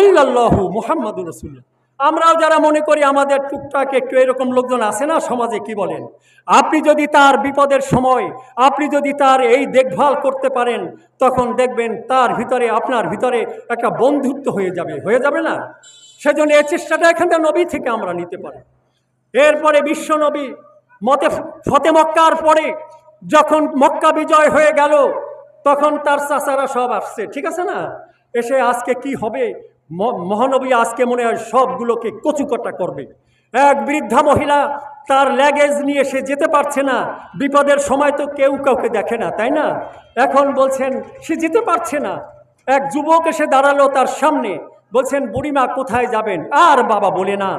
ইল্লাল্লাহু মুহাম্মাদুর রাসূলুল্লাহ। আমরাও যারা মনে করি আমাদের টুকটাক একটু এরকম লোকজন আছে না সমাজে, কি বলেন? আপনি যদি তার বিপদের সময় আপনি যদি তার এই দেখভাল করতে পারেন, তখন দেখবেন তার ভিতরে, আপনার ভিতরে একটা বন্ধুত্ব হয়ে যাবে না? সেজন্য এই চেষ্টাটা এখান থেকে নবী থেকে আমরা নিতে পারি। এরপরে বিশ্ব নবী ফতে মক্কার পরে যখন মক্কা বিজয় হয়ে গেল, তখন তার চাচারা সব আসছে, ঠিক আছে না? এসে আজকে কি হবে, মহানবী আজকে মনে হয় সবগুলোকে কচুকাটা করবে। এক বৃদ্ধা মহিলা, তার ল্যাগেজ নিয়ে সে যেতে পারছে না, বিপদের সময় তো কেউ কাউকে দেখে না, তাই না? এখন বলছেন সে যেতে পারছে না। এক যুবক এসে দাঁড়ালো তার সামনে, বলছেন, বুড়িমা কোথায় যাবেন? আর বাবা বলে না,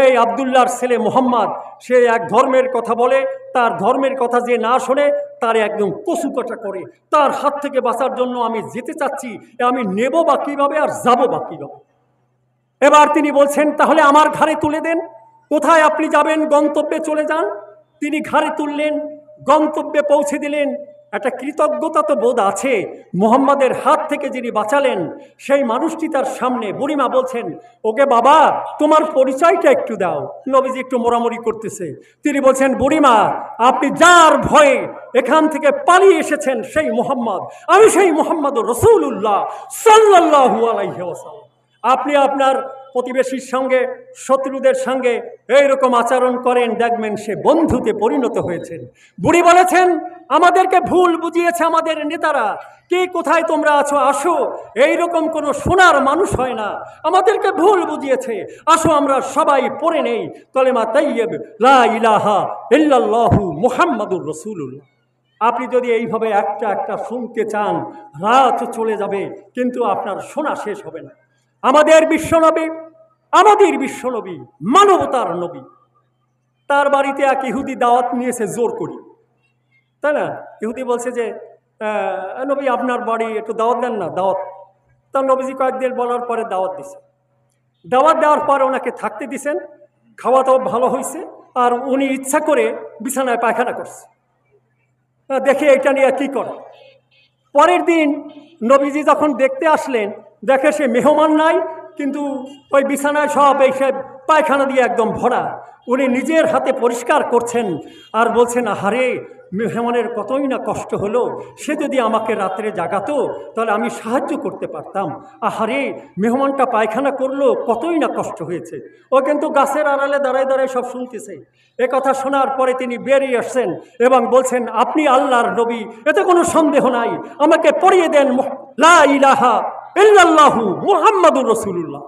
এই আবদুল্লাহর ছেলে মোহাম্মদ, সে এক ধর্মের কথা বলে, তার ধর্মের কথা যে না শোনে তার একদম কচুকাটা করে। তার হাত থেকে বাঁচার জন্য আমি যেতে চাচ্ছি, আমি নেব বা কীভাবে, আর যাব বা কীভাবে? এবার তিনি বলছেন, তাহলে আমার ঘাড়ে তুলে দেন, কোথায় আপনি যাবেন গন্তব্যে চলে যান। তিনি ঘাড়ে তুললেন, গন্তব্যে পৌঁছে দিলেন। একটা কৃতজ্ঞতা তো বোধ আছে, মুহাম্মাদের হাত থেকে যিনি বাঁচালেন সেই মানুষটি তার সামনে। বুড়িমা বলছেন, ওকে বাবা, তোমার পরিচয়টা একটু দাও। নবীজি একটু মোড়ামুড়ি করতেছে। তিনি বলছেন, বুড়িমা, আপনি যার ভয়ে এখান থেকে পালিয়ে এসেছেন সেই মুহাম্মদ, আমি সেই মুহাম্মদুর রাসূলুল্লাহ সাল্লাল্লাহু আলাইহি ওয়াসাল্লাম। আপনি আপনার প্রতিবেশীর সঙ্গে, শত্রুদের সঙ্গে এইরকম আচরণ করেন, দেখবেন সে বন্ধুতে পরিণত হয়েছেন। বুড়ি বলেছেন, আমাদেরকে ভুল বুঝিয়েছে আমাদের নেতারা, কে কোথায় তোমরা আছো, আসো। এইরকম কোনো সোনার মানুষ হয় না, আমাদেরকে ভুল বুঝিয়েছে, আসো আমরা সবাই পড়ে নেই কালেমা তাইয়্যিবা লা ইলাহা ইল্লাল্লাহু মুহাম্মাদুর রাসূলুল্লাহ। আপনি যদি এইভাবে একটা একটা শুনতে চান, রাত চলে যাবে, কিন্তু আপনার শোনা শেষ হবে না। আমাদের বিশ্বনবী মানবতার নবী, তার বাড়িতে এক ইহুদি দাওয়াত নিয়েছে জোর করি, তাই না? ইহুদি বলছে যে, নবী আপনার বাড়ি একটু দাওয়াত দেন না, দাওয়াত। তার নবীজি কয়েকদিন বলার পরে দাওয়াত দিছে। দাওয়াত দেওয়ার পর ওনাকে থাকতে দিছেন, খাওয়া দাওয়া ভালো হয়েছে, আর উনি ইচ্ছা করে বিছানায় পায়খানা করছে। দেখে এটা নিয়ে কী করে। পরের দিন নবীজি যখন দেখতে আসলেন, দেখে সে মেহমান নাই, কিন্তু ওই বিছানায় সব এই সব পায়খানা দিয়ে একদম ভরা। উনি নিজের হাতে পরিষ্কার করছেন আর বলছেন, আহারে, মেহমানের কতই না কষ্ট হলো, সে যদি আমাকে রাত্রে জাগাতো তাহলে আমি সাহায্য করতে পারতাম। আহারে, মেহমানটা পায়খানা করলো, কতই না কষ্ট হয়েছে। ও কিন্তু গাছের আড়ালে দাঁড়ায় দাঁড়ায় সব শুনতেছে। এ কথা শোনার পরে তিনি বেরিয়ে আসছেন এবং বলছেন, আপনি আল্লাহর নবী, এতে কোনো সন্দেহ নাই, আমাকে পড়িয়ে দেন লা ইলাহা ইল্লাল্লাহু মুহাম্মাদুর রাসূলুল্লাহ।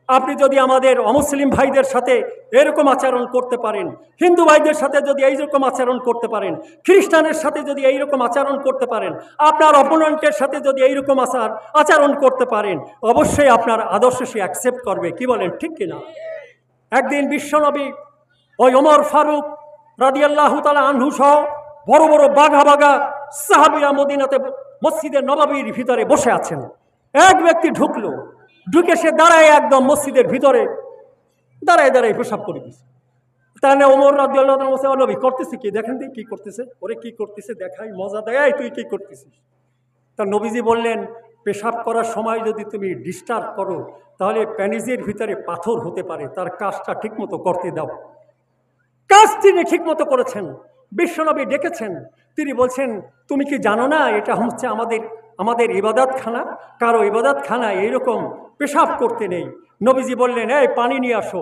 আপনি যদি আমাদের অমুসলিম ভাইদের সাথে এরকম আচরণ করতে পারেন, হিন্দু ভাইদের সাথে যদি এইরকম আচরণ করতে পারেন, খ্রিস্টানের সাথে যদি এইরকম আচরণ করতে পারেন, আপনার অপোনেন্টের সাথে যদি এইরকম আচরণ করতে পারেন, অবশ্যই আপনার আদর্শ সে অ্যাকসেপ্ট করবে। কি বলেন, ঠিক কিনা? একদিন বিশ্বনবী ওই ওমর ফারুক রাদিয়াল্লাহু তাআলা আনহু সহ বড় বড় বাঘা বাঘা সাহাবীরা মদিনাতে মসজিদের নববীর ভিতরে বসে আছেন। এক ব্যক্তি ঢুকলো, ঢুকে সে দাঁড়ায় একদম মসজিদের ভিতরে দাঁড়ায় দাঁড়ায় পেশাব করে দিচ্ছে। তাহলে ওমর রাদিয়াল্লাহু তাআলা বলছে, ও নবী করতেছে কি, দেখেন তুই কি করতেছে, ওরে কি করতেছে দেখাই, মজা দেয়, তুই কি করতেছিস? তা নবীজি বললেন, পেশাব করার সময় যদি তুমি ডিস্টার্ব করো তাহলে প্যানিজের ভিতরে পাথর হতে পারে, তার কাজটা ঠিকমতো করতে দাও। কাজ তিনি ঠিকমতো করেছেন। বিশ্বনবী ডেকেছেন, তিনি বলছেন, তুমি কি জানো না এটা হচ্ছে আমাদের ইবাদতখানা, কারো ইবাদতখানায় এইরকম পেশাব করতে নেই। নবীজি বললেন, এই পানি নিয়ে আসো।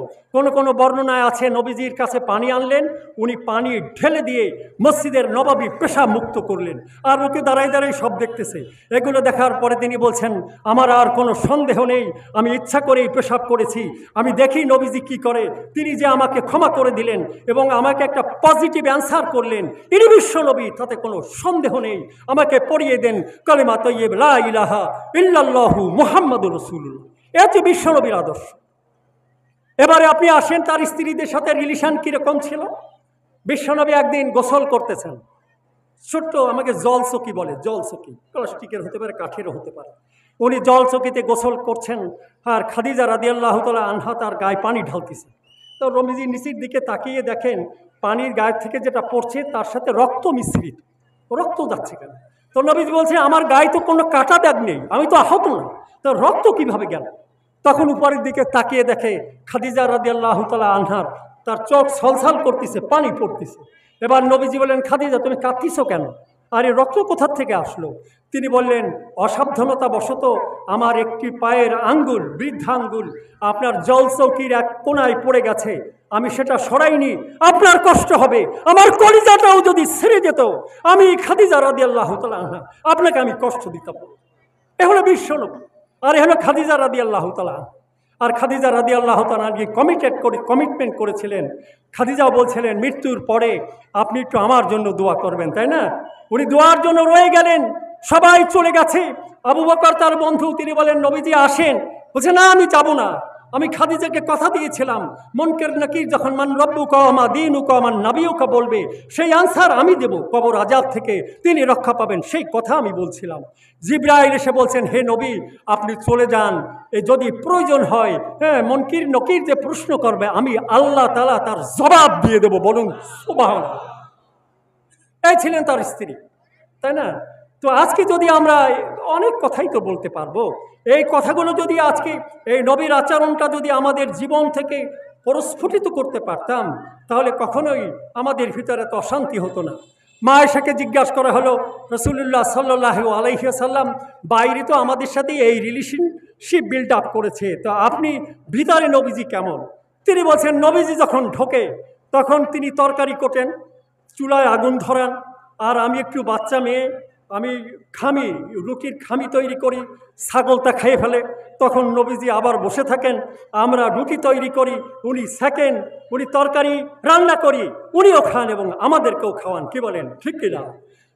কোনো বর্ণনায় আছে নবীজির কাছে পানি আনলেন, উনি পানি ঢেলে দিয়ে মসজিদের নববী পেশাব মুক্ত করলেন। আর ওকে দাঁড়ায় দাঁড়ায় সব দেখতেছে। এগুলো দেখার পরে তিনি বলছেন, আমার আর কোনো সন্দেহ নেই, আমি ইচ্ছা করেই পেশাব করেছি। আমি দেখি নবীজি কি করে, তিনি যে আমাকে ক্ষমা করে দিলেন এবং আমাকে একটা পজিটিভ অ্যান্সার করলেন, ইনি বিশ্ব নবী, তাতে কোনো সন্দেহ নেই। আমাকে পড়িয়ে দেন কালিমা তাইয়্যিবা লা ইলাহা ইল্লাল্লাহু মুহাম্মাদুর রাসূলুল্লাহ। এ হচ্ছে বিশ্বনবীর আদর্শ। এবারে আপনি আসেন তার স্ত্রীদের সাথে রিলেশন কীরকম ছিল। বিশ্বনবী একদিন গোসল করতেছেন, ছোট্ট, আমাকে জলচকি বলে, জলচকি প্লাস্টিকের হতে পারে, কাঠেরও হতে পারে। উনি জলচকিতে গোসল করছেন, আর খাদিজা রাদিয়াল্লাহু তাআলা আনহা তার গায়ে পানি ঢালতেছে। তো নবীজি নিচের দিকে তাকিয়ে দেখেন পানির গায়ে থেকে যেটা পড়ছে তার সাথে রক্ত মিশ্রিত, রক্ত যাচ্ছে কেন? তো নবীজি বলছে, আমার গায়ে তো কোনো কাটা দাগ নেই, আমি তো আহত না, তো রক্ত কিভাবে গেল? তখন উপরের দিকে তাকিয়ে দেখে খাদিজা রাদিয়াল্লাহু তাআলা আনহার তার চোখ ছলছল করতেছে, পানি পড়তেছে। এবার নবীজি বললেন, খাদিজা তুমি কাঁদতেছো কেন? আর এই রক্ত কোথার থেকে আসলো? তিনি বললেন, অসাবধানতা বশত আমার একটি পায়ের আঙ্গুল, বৃদ্ধাঙ্গুল আপনার জলচৌকির এক কোনায় পড়ে গেছে, আমি সেটা সরাইনি, আপনার কষ্ট হবে, আমার কলিজাটাও যদি ছিঁড়ে যেত, আমি খাদিজা রাদিয়াল্লাহু তাআলা আনহা আপনাকে আমি কষ্ট দিতাম। এ হলো বিশ্বনবী, আর এ হলো খাদিজা রাদিয়াল্লাহু তাআলা। আর খাদিজা রাদিয়াল্লাহু তাআলা কমিটমেন্ট করেছিলেন। খাদিজাও বলছিলেন, মৃত্যুর পরে আপনি একটু আমার জন্য দোয়া করবেন, তাই না? উনি দোয়ার জন্য রয়ে গেলেন, সবাই চলে গেছে। আবু বকর তার বন্ধু, তিনি বলেন, নবীজি আসেন। বলছে, না আমি যাব না, আমি খাদিজাকে কথা দিয়েছিলাম, মুনকার নাকির যখন মান রব্বুকা ওয়া মা দীনুকা ওয়া মান নাবিয়ুকা বলবে, সেই আনসার আমি দেব, কবর আযাব থেকে তিনি রক্ষা পাবেন, সেই কথা আমি বলছিলাম। জিবরাইল এসে বলছেন, হে নবী আপনি চলে যান, যদি প্রয়োজন হয় মুনকির নকির যে প্রশ্ন করবে আমি আল্লাহ তাআলা তার জবাব দিয়ে দেব, বলুন সুবহানাল্লাহ। এই ছিলেন তার স্ত্রী, তাই না? তো আজকে যদি আমরা অনেক কথাই তো বলতে পারবো, এই কথাগুলো যদি আজকে এই নবীর আচরণটা যদি আমাদের জীবন থেকে প্রস্ফুটিত করতে পারতাম, তাহলে কখনোই আমাদের ভিতরে তো অশান্তি হতো না। মা আয়েশাকে জিজ্ঞাসা করা হলো, রাসূলুল্লাহ সাল্লাল্লাহু আলাইহি ওয়াসাল্লাম বাইরে তো আমাদের সাথে এই রিলেশনশিপ বিল্ড আপ করেছে, তো আপনি ভিতরে নবীজি কেমন? তিনি বলছেন, নবীজি যখন ঢোকে তখন তিনি তরকারি কোটেন, চুলায় আগুন ধরান, আর আমি একটু বাচ্চা মেয়ে, আমি রুটির খামি তৈরি করি, ছাগলটা খেয়ে ফেলে, তখন নবীজি আবার বসে থাকেন, আমরা রুটি তৈরি করি, উনি সেকেন্ড, উনি তরকারি রান্না করি, উনিও খান এবং আমাদেরকেও খাওয়ান। কি বলেন, ঠিক কিনা?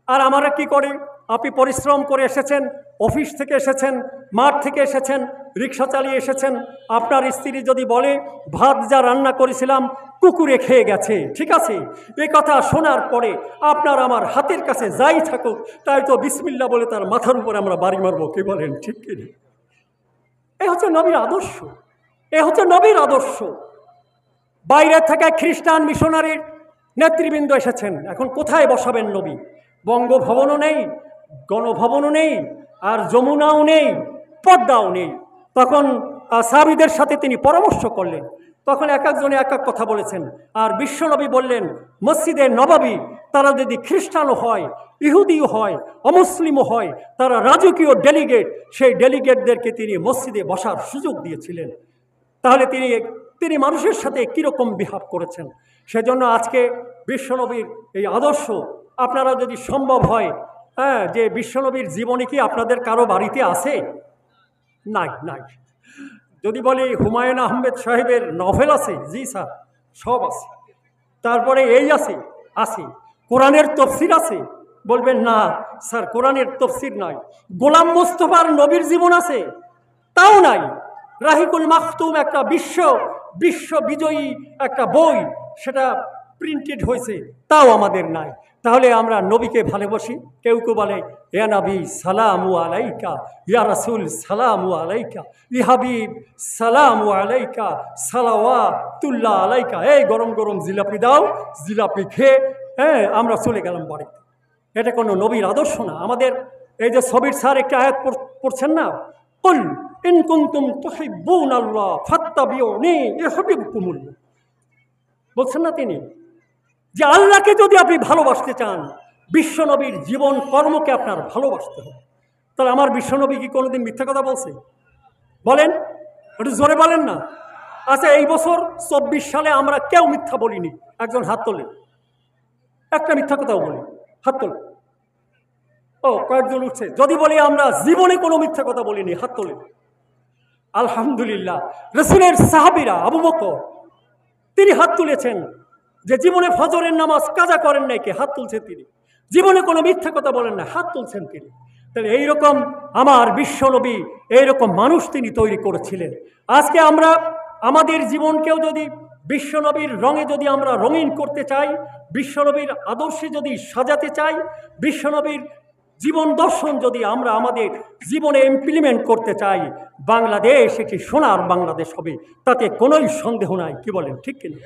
আর আমরা কি করি? আপনি পরিশ্রম করে এসেছেন, অফিস থেকে এসেছেন, মাঠ থেকে এসেছেন, রিক্সা চালিয়ে এসেছেন, আপনার স্ত্রী যদি বলে, ভাত যা রান্না করেছিলাম কুকুরে খেয়ে গেছে, ঠিক আছে, এই কথা শোনার পরে আপনার আমার হাতের কাছে যাই থাকুক, তাই তো বিসমিল্লাহ বলে তার মাথার উপরে আমরা বাড়ি মারবো। কি বলেন, ঠিক কিনা? এ হচ্ছে নবীর আদর্শ, এ হচ্ছে নবীর আদর্শ। বাইরে থেকে খ্রিস্টান মিশনারির নেতৃবৃন্দ এসেছেন, এখন কোথায় বসাবেন নবী? বঙ্গভবনও নেই, গণভবনও নেই, আর যমুনাও নেই, পদ্মাও নেই। তখন সাহাবীদের সাথে তিনি পরামর্শ করলেন, তখন এক একজনে এক এক কথা বলেছেন। আর বিশ্বনবী বললেন, মসজিদে নববী তারা যদি খ্রিস্টানও হয়, ইহুদিও হয়, অমুসলিমও হয়, তারা রাজকীয় ডেলিগেট, সেই ডেলিগেটদেরকে তিনি মসজিদে বসার সুযোগ দিয়েছিলেন। তাহলে তিনি মানুষের সাথে কীরকম বিহেভ করেছেন। সেজন্য আজকে বিশ্বনবীর এই আদর্শ আপনারা যদি সম্ভব হয়, যে বিশ্বনবীর জীবনী কি আপনাদের কারো বাড়িতে আছে? নাই, নাই। যদি বলি হুমায়ুন আহমেদ সাহেবের নভেল আছে, জি স্যার সব আছে। তারপরে এই আছে, আছে। কোরআনের তফসির আছে, বলবেন না স্যার কোরআনের তফসির নাই। গোলাম মোস্তফার নবীর জীবন আছে, তাও নাই। রাহিকুল মাখতুম একটা বিশ্ব বিজয়ী একটা বই, সেটা প্রিন্টেড হয়েছে, তাও আমাদের নাই। তাহলে আমরা নবীকে ভালোবাসি। কেউ কেউ বলে ইয়া নবী সালামু আলাইকা, ইয়া রাসূল সালামু আলাইকা, ই হাবিব সালামু আলাইকা, সালাওয়াতুল্লাহ আলাইকা। এই গরম গরম জিলাপি দাও, জিলাপি খেয়ে হ্যাঁ আমরা চলে গেলাম বাড়িতে। এটা কোনো নবীর আদর্শ না। আমাদের এই যে সবির স্যার একটা আয়াত পড়ছেন না, কুল ইন কুনতুম তুহিব্বুনাল্লাহ ফাত্তাবিউনি ইউহিব্বুকুমুল্লাহ, বলছেন না তিনি যে আল্লাহকে যদি আপনি ভালোবাসতে চান, বিশ্বনবীর জীবন কর্মকে আপনার ভালোবাসতে হবে। তাহলে আমার বিশ্বনবী কি কোনোদিন মিথ্যা কথা বলছে? বলেন, একটু জোরে বলেন না। আচ্ছা, এই বছর 24 সালে আমরা কেউ মিথ্যা বলিনি, একজন হাত তোলেন। একটা মিথ্যা কথাও বলি, হাত তোলেন। ও কয়েকজন উঠছে। যদি বলি আমরা জীবনে কোনো মিথ্যা কথা বলিনি, হাত তোলেন। আলহামদুলিল্লাহ। রাসূলের সাহাবীরা, আবু বকর তিনি হাত তুলেছেন যে জীবনে ফজরের নামাজ কাজা করেন নাই, কে হাত তুলছেন তিনি। জীবনে কোনো মিথ্যা কথা বলেন না, হাত তুলছেন তিনি। তাহলে এইরকম আমার বিশ্বনবী, এইরকম মানুষ তিনি তৈরি করেছিলেন। আজকে আমরা আমাদের জীবনকেও যদি বিশ্বনবীর রঙে যদি আমরা রঙিন করতে চাই, বিশ্বনবীর আদর্শে যদি সাজাতে চাই, বিশ্বনবীর জীবন দর্শন যদি আমরা আমাদের জীবনে ইমপ্লিমেন্ট করতে চাই, বাংলাদেশ একটি সোনার বাংলাদেশ হবে, তাতে কোনোই সন্দেহ নাই। কি বলেন, ঠিক কিনা?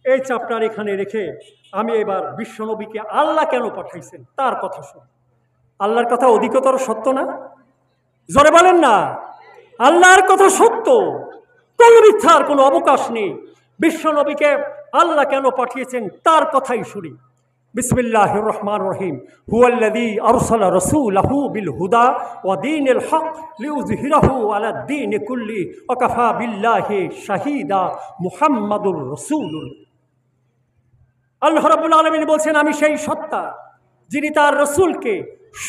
এই চ্যাপ্টার এখানে রেখে আমি এবার বিশ্বনবীকে আল্লাহ কেন পাঠাইছেন তার কথা শুনি। আল্লাহর কথা অধিকতর সত্য না? জোরে বলেন না। আল্লাহর কথা সত্য, কোন মিথ্যার কোনো অবকাশ নেই। বিশ্বনবীকে আল্লাহ কেন পাঠিয়েছেন তার কথাই শুনি। বিসমিল্লাহির রহমানির রহিম। হুয়াল্লাযী আরসালা রাসূলাহু বিল হুদা ওয়া দীনিল হক লিইয়ুযহিরাহু আলা দ্বীনি কুল্লি ওয়া কাফা বিল্লাহি শাহীদা। মুহাম্মাদুর রাসূলুল্লাহ। আল্লাহ রাব্বুল আলামিন বলছেন, আমি সেই সত্তা যিনি তার রসুলকে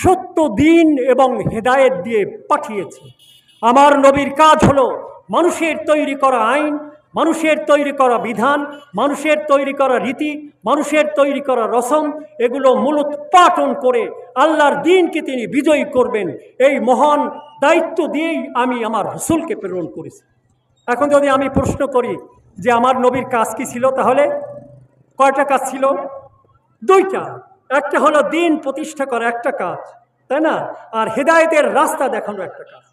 সত্য দিন এবং হেদায়েত দিয়ে পাঠিয়েছে। আমার নবীর কাজ হলো মানুষের তৈরি করা আইন, মানুষের তৈরি করা বিধান, মানুষের তৈরি করা রীতি, মানুষের তৈরি করা রসম, এগুলো মূলোৎপাটন করে আল্লাহর দ্বীনকে তিনি বিজয়ী করবেন। এই মহান দায়িত্ব দিয়েই আমি আমার রসুলকে প্রেরণ করেছি। এখন যদি আমি প্রশ্ন করি যে আমার নবীর কাজ কি ছিল, তাহলে কয়টা কাজ ছিল? দুইটা। একটা হলো দ্বীন প্রতিষ্ঠা করা, একটা কাজ, তাই না? আর হেদায়েতের রাস্তা দেখানো একটা কাজ।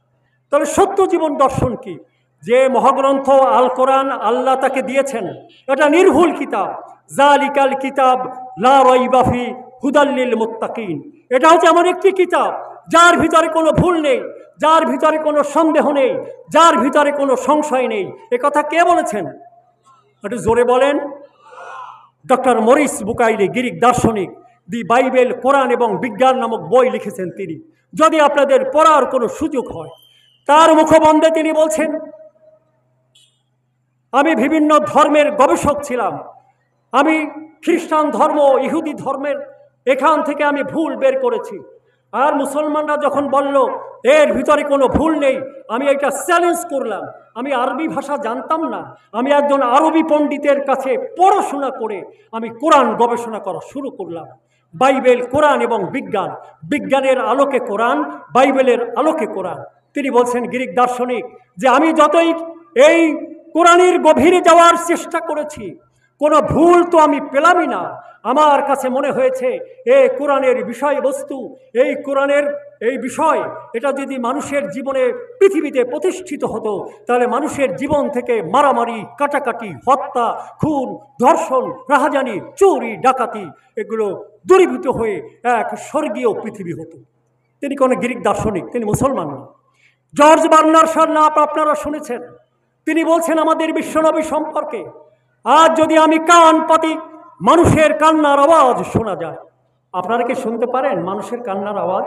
তবে সত্য জীবন দর্শন কি? যে মহাগ্রন্থ আল কোরআন আল্লাহ তাকে দিয়েছেন, এটা নির্ভুল কিতাব। জালিকাল কিতাব লা রাইবা ফি হুদাল লিল মুত্তাকিন। এটা হচ্ছে এমন একটি কিতাব যার ভিতরে কোনো ভুল নেই, যার ভিতরে কোনো সন্দেহ নেই, যার ভিতরে কোনো সংশয় নেই। এ কথা কে বলেছেন? একটু জোরে বলেন। ডক্টর মরিস বুকাইলি, গ্রিক দার্শনিক, দি বাইবেল, কোরআন এবং বিজ্ঞান নামক বই লিখেছেন তিনি। যদি আপনাদের পড়ার কোনো সুযোগ হয়, তার মুখবন্ধে তিনি বলছেন, আমি বিভিন্ন ধর্মের গবেষক ছিলাম। আমি খ্রিস্টান ধর্ম, ইহুদি ধর্মের এখান থেকে আমি ভুল বের করেছি। আর মুসলমানরা যখন বলল এর ভিতরে কোনো ভুল নেই, আমি এটা চ্যালেঞ্জ করলাম। আমি আরবি ভাষা জানতাম না, আমি একজন আরবি পণ্ডিতের কাছে পড়াশোনা করে আমি কোরআন গবেষণা করা শুরু করলাম। বাইবেল, কোরআন এবং বিজ্ঞান, বিজ্ঞানের আলোকে কোরআন, বাইবেলের আলোকে কোরআন। তিনি বলছেন, গ্রিক দার্শনিক, যে আমি যতই এই কোরআনের গভীরে যাওয়ার চেষ্টা করেছি, কোনো ভুল তো আমি পেলামই না। আমার কাছে মনে হয়েছে এই কোরআনের বিষয়বস্তু, এই কোরআনের এই বিষয়, এটা যদি মানুষের জীবনে পৃথিবীতে প্রতিষ্ঠিত হতো, তাহলে মানুষের জীবন থেকে মারামারি, কাটাকাটি, হত্যা, খুন, ধর্ষণ, রাহাজানি, চুরি, ডাকাতি এগুলো দূরীভূত হয়ে এক স্বর্গীয় পৃথিবী হতো। তিনি কোনো গ্রিক দার্শনিক, তিনি মুসলমান না। জর্জ বার্নার শার নাম আপনারা শুনেছেন। তিনি বলছেন আমাদের বিশ্বনবী সম্পর্কে, আজ যদি আমি কান পাতি, মানুষের কান্নার আওয়াজ শোনা যায়। আপনারা কি শুনতে পারেন মানুষের কান্নার আওয়াজ?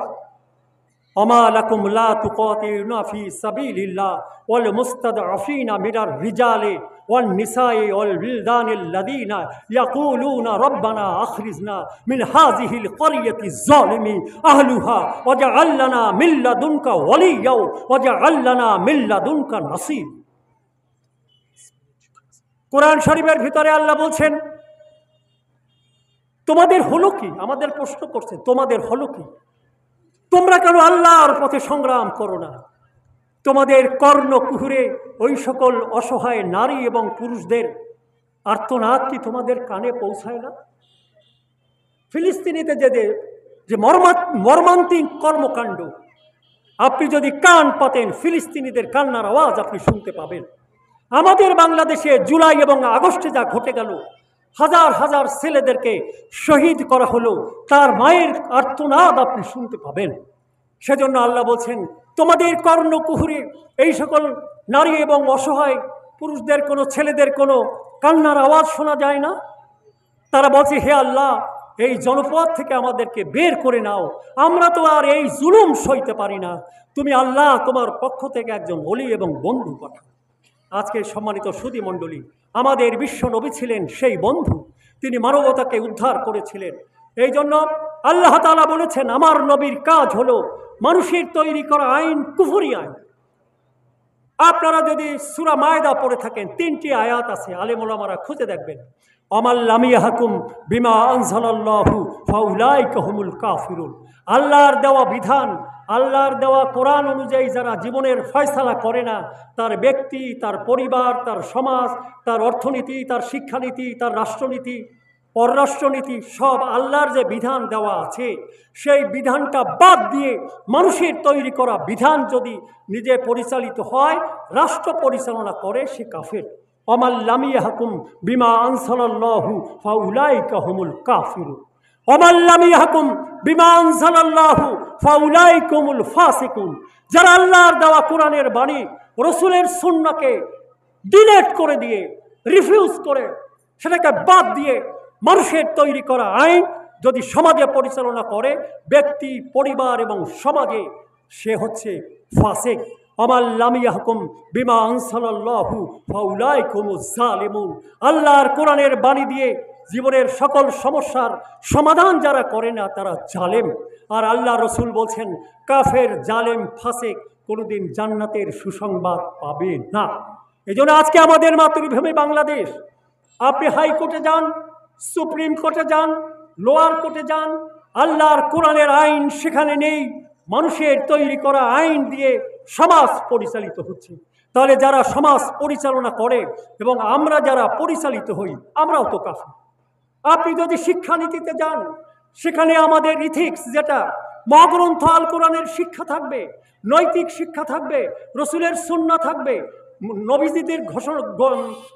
ওমা লাকুম লা তুকাতিলুনা ফি সাবিলিল্লাহ ওয়াল মুস্তাদআফিনা মিনার রিজালি ওয়ান নিসাই ওয়াল বিলদানিল্লাযীনা ইয়াকুলুনা রব্বানা আখরিজনা মিন হাযিহিল ক্বরিয়াতি যালিমি আহলুহা ওয়াজআল লানা মিন লাদুনকা ওয়ালিয়্যা ওয়াজআল লানা মিন লাদুনকা নাসীর। কোরআন শরীফের ভিতরে আল্লাহ বলছেন, তোমাদের হলো কি? আমাদের প্রশ্ন করছে, তোমাদের হলো কি? তোমরা কেন আল্লাহর পথে সংগ্রাম করো না? তোমাদের কর্ণকুহুরে ওই সকল অসহায় নারী এবং পুরুষদের আর্তনাদ কি তোমাদের কানে পৌঁছায় না? ফিলিস্তিনিতে যে মর্মান্তিক কর্মকাণ্ড, আপনি যদি কান পাতেন ফিলিস্তিনিদের কান্নার আওয়াজ আপনি শুনতে পাবেন। আমাদের বাংলাদেশে জুলাই এবং আগস্টে যা ঘটে গেল, হাজার হাজার ছেলেদেরকে শহীদ করা হলো, তার মায়ের আর্তনাদ আপনি শুনতে পাবেন। সেজন্য আল্লাহ বলছেন, তোমাদের কর্ণকুহুরে এই সকল নারী এবং অসহায় পুরুষদের কোনো, ছেলেদের কোনো কান্নার আওয়াজ শোনা যায় না? তারা বলছে, হে আল্লাহ, এই জনপদ থেকে আমাদেরকে বের করে নাও, আমরা তো আর এই জুলুম সইতে পারি না। তুমি আল্লাহ তোমার পক্ষ থেকে একজন ওলি এবং বন্ধু পাঠাও। আজকে সম্মানিত সুধী মণ্ডলী, আমাদের বিশ্ব নবী ছিলেন সেই বন্ধু, তিনি মানবতাকে উদ্ধার করেছিলেন। এই জন্য আল্লাহ তাআলা বলেছেন, আমার নবীর কাজ হলো মানুষের তৈরি করা আইন কুফরি আইন। আপনারা যদি সূরা মায়দা পড়ে থাকেন, 3টি আয়াত আছে, আলেম ওলামারা খুঁজে দেখবেন। ওয়ামান লাম ইয়াহকুম বিমা আনজালাল্লাহু ফাউলাইকা হুমুল কাফিরুন। আল্লাহর দেওয়া বিধান, আল্লাহর দেওয়া কোরআন অনুযায়ী যারা জীবনের ফয়সালা করে না, তার ব্যক্তি, তার পরিবার, তার সমাজ, তার অর্থনীতি, তার শিক্ষানীতি, তার রাষ্ট্রনীতি, পররাষ্ট্রনীতি, সব আল্লাহর যে বিধান দেওয়া আছে, সেই বিধানটা বাদ দিয়ে মানুষের তৈরি করা বিধান যদি নিজে পরিচালিত হয়, রাষ্ট্র পরিচালনা করে, সে কাফের। ওয়ামান লাম ইয়াহকুম বিমা আনজালাল্লাহু ফাউলাইকা হুমুল কাফিরুন ওয়ামান লাম ইয়াহকুম বিমা আনজালাল্লাহু ফাউলাইকা হুমুল ফাসিকুন। যারা আল্লাহর দেওয়া কোরআনের বাণী, রাসূলের সুন্নাহকে ডিলেট করে দিয়ে, রিফিউজ করে, সেটাকে বাদ দিয়ে মানুষের তৈরি করা আইন যদি সমাজে পরিচালনা করে, ব্যক্তি, পরিবার এবং সমাজে, সে হচ্ছে ফাসিক। ওয়ামান লাম ইয়াহকুম বিমা আনজালাল্লাহু ফাউলাইকা হুমুজ জালিমুন। আল্লাহর কোরআনের বাণী দিয়ে জীবনের সকল সমস্যার সমাধান যারা করে না, তারা জালেম। আর আল্লাহ রসুল বলছেন, কাফের, জালেম, ফাসিক কোনোদিন জান্নাতের সুসংবাদ পাবে না। এই জন্য আজকে আমাদের মাতৃভূমি বাংলাদেশ, আপনি হাইকোর্টে যান, সুপ্রিম কোর্টে যান, লোয়ার কোর্টে যান, আল্লাহর কোরআনের আইন সেখানে নেই। মানুষের তৈরি করা আইন দিয়ে সমাজ পরিচালিত হচ্ছে। তাহলে যারা সমাজ পরিচালনা করে এবং আমরা যারা পরিচালিত হই, আমরাও তো কাফের। আপনি যদি শিক্ষানীতিতে যান, সেখানে আমাদের ইথিক্স, যেটা মহাগ্রন্থ আল কোরআনের শিক্ষা থাকবে, নৈতিক শিক্ষা থাকবে, রসুলের সুন্নাহ থাকবে, নবীজিদের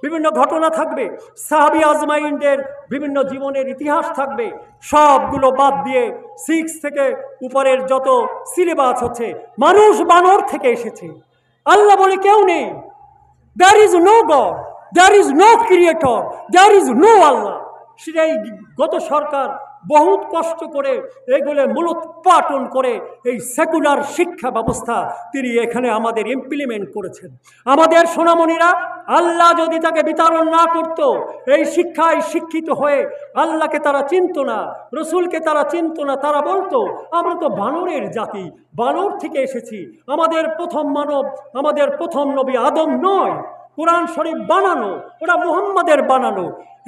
বিভিন্ন ঘটনা থাকবে, সাহাবী আজমাইনদের বিভিন্ন জীবনের ইতিহাস থাকবে। সবগুলো বাদ দিয়ে 6 থেকে উপরের যত সিলেবাস হচ্ছে, মানুষ বানর থেকে এসেছে। আল্লাহ বলে কেউ নেই, there is no God, there is no creator, there is no Allah. সেটাই গত সরকার বহুত কষ্ট করে এগুলো মূলোৎপাটন করে এই সেকুলার শিক্ষা ব্যবস্থা তিনি এখানে আমাদের ইমপ্লিমেন্ট করেছেন। আমাদের সোনামণিরা আল্লাহ যদি তাকে বিতরণ না করত, এই শিক্ষায় শিক্ষিত হয়ে আল্লাহকে তারা চিনত না, রসুলকে তারা চিনত না। তারা বলতো, আমরা তো বানরের জাতি, বানর থেকে এসেছি, আমাদের প্রথম মানব, আমাদের প্রথম নবী আদম নয়, কোরআন শরীফ বানানো, ওটা মুহাম্মাদের বানানো।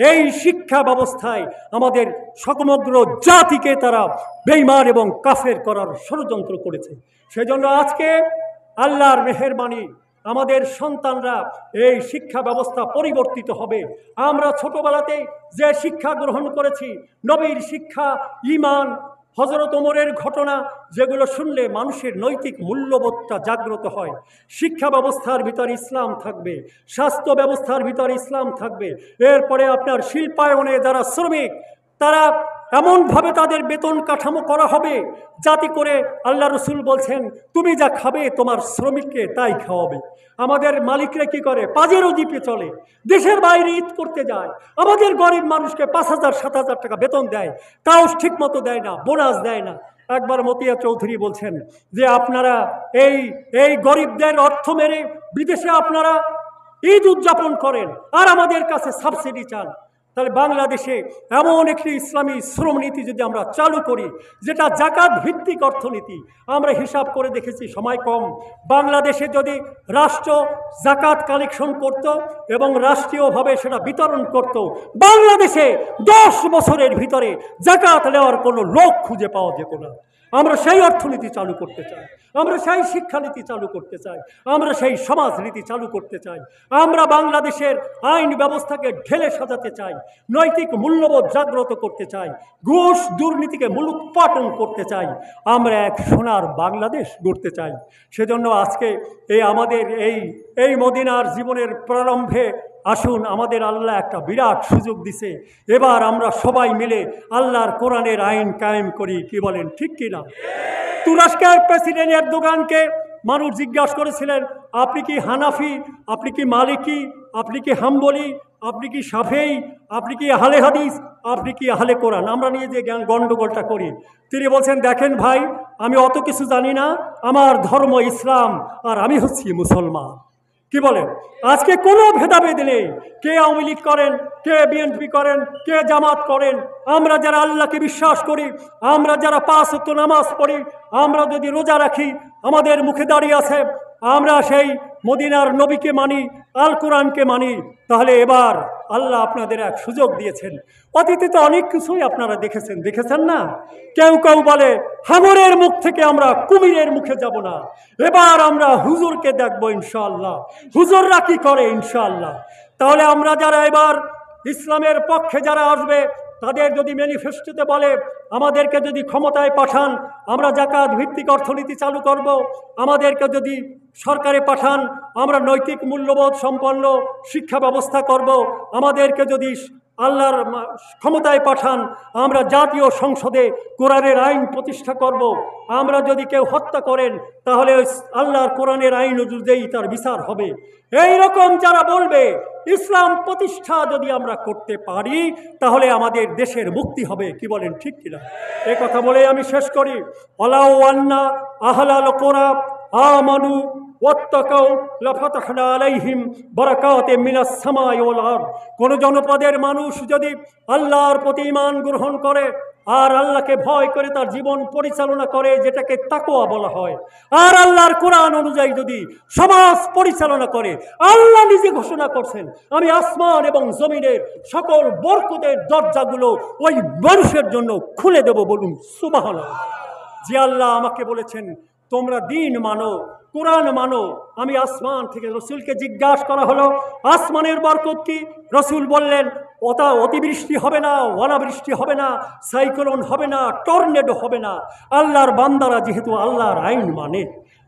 এই শিক্ষা ব্যবস্থায় আমাদের সমগ্র জাতিকে তারা বেঈমান এবং কাফের করার ষড়যন্ত্র করেছে। সেজন্য আজকে আল্লাহর মেহেরবানি, আমাদের সন্তানরা এই শিক্ষা ব্যবস্থা পরিবর্তিত হবে। আমরা ছোটবেলাতে যে শিক্ষা গ্রহণ করেছি, নবীর শিক্ষা, ঈমান, হযরত ওমরের ঘটনা, যেগুলো শুনলে মানুষের নৈতিক মূল্যবোধটা জাগ্রত হয়। শিক্ষা ব্যবস্থার ভিতর ইসলাম থাকবে, স্বাস্থ্য ব্যবস্থার ভিতর ইসলাম থাকবে। এরপরে আপনার শিল্পায়নে যারা শ্রমিক, তারা এমনভাবে তাদের বেতন কাঠামো করা হবে যাতে করে আল্লাহ রসুল বলছেন, তুমি যা খাবে তোমার শ্রমিককে তাই খাওয়াবে। আমাদের মালিকরা কি করে? পাজেরও জিপে চলে, দেশের বাইরে ঈদ করতে যায়, আমাদের গরিব মানুষকে 5,000-7,000 টাকা বেতন দেয়, তাও ঠিক মতো দেয় না, বোনাস দেয় না। একবার মতিয়া চৌধুরী বলছেন যে আপনারা এই এই গরিবদের অর্থ মেরে বিদেশে আপনারা ঈদ উদযাপন করেন আর আমাদের কাছে সাবসিডি চান। তাহলে বাংলাদেশে এমন একটি ইসলামী শ্রমনীতি যদি আমরা চালু করি, যেটা জাকাত ভিত্তিক অর্থনীতি, আমরা হিসাব করে দেখেছি সময় কম, বাংলাদেশে যদি রাষ্ট্র জাকাত কালেকশন করত এবং রাষ্ট্রীয়ভাবে সেটা বিতরণ করত, বাংলাদেশে 10 বছরের ভিতরে জাকাত নেওয়ার কোনো লোক খুঁজে পাওয়া যেত না। আমরা সেই অর্থনীতি চালু করতে চাই, আমরা সেই শিক্ষানীতি চালু করতে চাই, আমরা সেই সমাজনীতি চালু করতে চাই। আমরা বাংলাদেশের আইন ব্যবস্থাকে ঢেলে সাজাতে চাই, নৈতিক মূল্যবোধ জাগ্রত করতে চাই, ঘুষ দুর্নীতিকে মূলোৎপাটন করতে চাই। আমরা এক সোনার বাংলাদেশ গড়তে চাই। সেজন্য আজকে আমাদের এই মদিনার জীবনের প্রারম্ভে আসুন, আমাদের আল্লাহ একটা বিরাট সুযোগ দিছে। এবার আমরা সবাই মিলে আল্লাহর কোরআনের আইন কায়েম করি। কি বলেন, ঠিক কিনা? তুরস্কের প্রেসিডেন্ট এরদোগানকে মানুষ জিজ্ঞাসা করেছিলেন, আপনি কি হানাফি, আপনি কি মালিকি, আপনি কি হাম্বলি, আপনি কি শাফেঈ, আপনি কি আহলে হাদিস, আপনি কি আহলে কোরআন? আমরা নিয়ে যে গণ্ডগোলটা করি, তিনি বলছেন, দেখেন ভাই, আমি অত কিছু জানি না, আমার ধর্ম ইসলাম আর আমি হচ্ছি মুসলমান। কি বলেন? আজকে কোনো ভেদাভেদ নেই, কে আওয়ামী লীগ করেন, কে বিএনপি করেন, কে জামাত করেন। আমরা যারা আল্লাহকে বিশ্বাস করি, আমরা যারা 5 ওয়াক্ত নামাজ পড়ি, আমরা যদি রোজা রাখি, আমাদের মুখে দাঁড়িয়ে আছে আমরা সেই মদিনার নবীকে মানি, আল কোরআনকে মানি, তাহলে এবার আল্লাহ আপনাদের এক সুযোগ দিয়েছেন। অতীতে তো অনেক কিছুই আপনারা দেখেছেন না? কেউ কেউ বলে হাঙরের মুখ থেকে আমরা কুমিরের মুখে যাব না, এবার আমরা হুজুরকে দেখবো ইনশাআল্লাহ। হুজুররা কি করে ইনশাআল্লাহ। তাহলে আমরা যারা এবার ইসলামের পক্ষে যারা আসবে, তাদের যদি ম্যানিফেস্টোতে বলে আমাদেরকে যদি ক্ষমতায় পাঠান আমরা জাকাত ভিত্তিক অর্থনীতি চালু করব, আমাদেরকে যদি সরকারে পাঠান আমরা নৈতিক মূল্যবোধ সম্পন্ন শিক্ষা ব্যবস্থা করব, আমাদেরকে যদি আল্লাহর ক্ষমতায় পাঠান আমরা জাতীয় সংসদে কোরআনের আইন প্রতিষ্ঠা করব, আমরা যদি কেউ হত্যা করেন তাহলে আল্লাহর কোরআনের আইন অনুযায়ী তার বিচার হবে। এই রকম যারা বলবে ইসলাম প্রতিষ্ঠা যদি আমরা করতে পারি তাহলে আমাদের দেশের মুক্তি হবে। কি বলেন, ঠিক কিনা? এই কথা বলে আমি শেষ করি। ওয়ালাউ আন্না আহলাল কোরআন আমানু ওয়াত্তাকাউ লাফাতাহনা আলাইহিম বারাকাতিম মিনাস সামাই ওয়াল আরদ। কোন জনপদের মানুষ যদি আল্লাহর প্রতি ঈমান গ্রহণ করে আর আল্লাহকে ভয় করে তার জীবন পরিচালনা করে, যেটাকে তাকওয়া বলা হয়, আর আল্লাহর কোরআন অনুযায়ী যদি সমাজ পরিচালনা করে, আল্লাহ নিজে ঘোষণা করছেন আমি আসমান এবং জমিনের সকল বরকতের দরজাগুলো ওই মানুষের জন্য খুলে দেব। বলুন সুবহানাল্লাহ। যে আল্লাহ আমাকে বলেছেন তোমরা দিন মানো, কোরআন মানো। আমি আসমান থেকে রসুলকে জিজ্ঞাসা করা হলো আসমানের বরকত কি? রসুল বললেন অতিবৃষ্টি হবে না, অনাবৃষ্টি হবে না, সাইক্লোন হবে না, টর্নেডো হবে না, আল্লাহর বান্দারা যেহেতু আল্লাহর আইন মানে।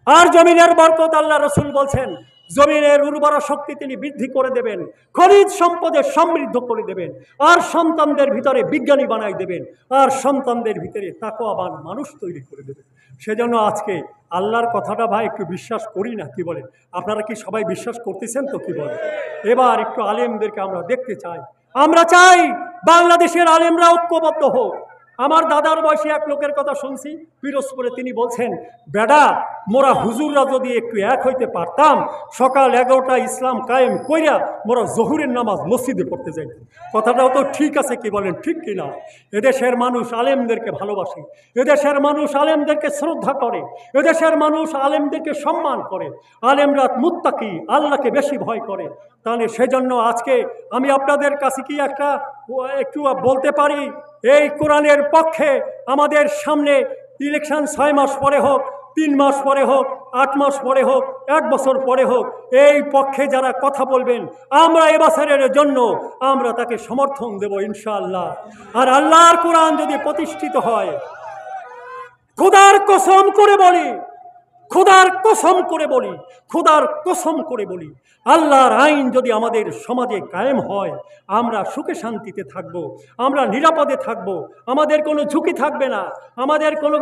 আর জমিনের বরকত আল্লাহ রসুল বলছেন জমিনের উর্বরা শক্তি তিনি বৃদ্ধি করে দেবেন, খনিজ সম্পদে সমৃদ্ধ করে দেবেন, আর সন্তানদের ভিতরে বিজ্ঞানী বানাই দেবেন, আর সন্তানদের ভিতরে তাকওয়াবান মানুষ তৈরি করে দেবেন। সেজন্য আজকে আল্লাহর কথাটা ভাই একটু বিশ্বাস করি না। কি বলেন? আপনারা কি সবাই বিশ্বাস করতেছেন তো? কি বলেন? এবার একটু আলেমদেরকে আমরা দেখতে চাই। আমরা চাই বাংলাদেশের আলেমরা ঐক্যবদ্ধ হোক। আমার দাদার বয়সী এক লোকের কথা শুনছি পিরোজপুরে, তিনি বলছেন বেডা মোরা হুজুররা যদি একটু এক হইতে পারতাম, সকাল 11টায় ইসলাম কায়েম কইরা মোরা জহুরের নামাজ মসজিদে পড়তে যাই। কথাটাও তো ঠিক আছে। কি বলেন, ঠিক কিনা? এদেশের মানুষ আলেমদেরকে ভালোবাসে, এদেশের মানুষ আলেমদেরকে শ্রদ্ধা করে, এদেশের মানুষ আলেমদেরকে সম্মান করে, আলেমরা মুত্তাকি, আল্লাহকে বেশি ভয় করে। তাহলে সেজন্য আজকে আমি আপনাদের কাছে কি একটু বলতে পারি, এই কোরআনের পক্ষে আমাদের সামনে ইলেকশন 6 মাস পরে হোক, 3 মাস পরে হোক, 8 মাস পরে হোক, 1 বছর পরে হোক, এই পক্ষে যারা কথা বলবেন আমরা এবছরের জন্য আমরা তাকে সমর্থন দেব ইনশাআল্লাহ। আর আল্লাহর কোরআন যদি প্রতিষ্ঠিত হয়, খোদার কসম করে বলি, খোদার কসম করে বলি, খোদার কসম করে বলি, আল্লাহর আইন যদি আমাদের সমাজে কায়েম হয় আমরা সুখে শান্তিতে থাকব, আমরা নিরাপদে থাকব, আমাদের কোনো ঝুঁকি থাকবে না, আমাদের কোনো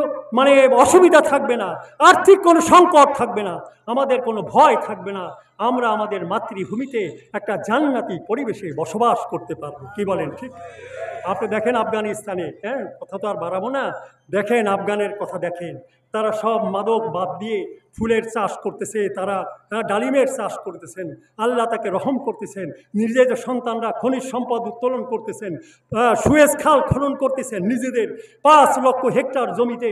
অসুবিধা থাকবে না, আর্থিক কোনো সংকট থাকবে না, আমাদের কোনো ভয় থাকবে না। আমরা আমাদের মাতৃভূমিতে একটা জান্নাতি পরিবেশে বসবাস করতে পারবো। কি বলেন ঠিক? আপনি দেখেন আফগানিস্তানে, হ্যাঁ, কথা তো আর বাড়াবো না, দেখেন আফগানের কথা দেখেন, তারা সব মাদক বাদ দিয়ে ফুলের চাষ করতেছে, তারা ডালিমের চাষ করতেছেন, আল্লাহ তাকে রহম করতেছেন, নিজেদের সন্তানরা খনিজ সম্পদ উত্তোলন করতেছেন, সুয়েজ খাল খনন করতেছেন, নিজেদের 5 লক্ষ হেক্টর জমিতে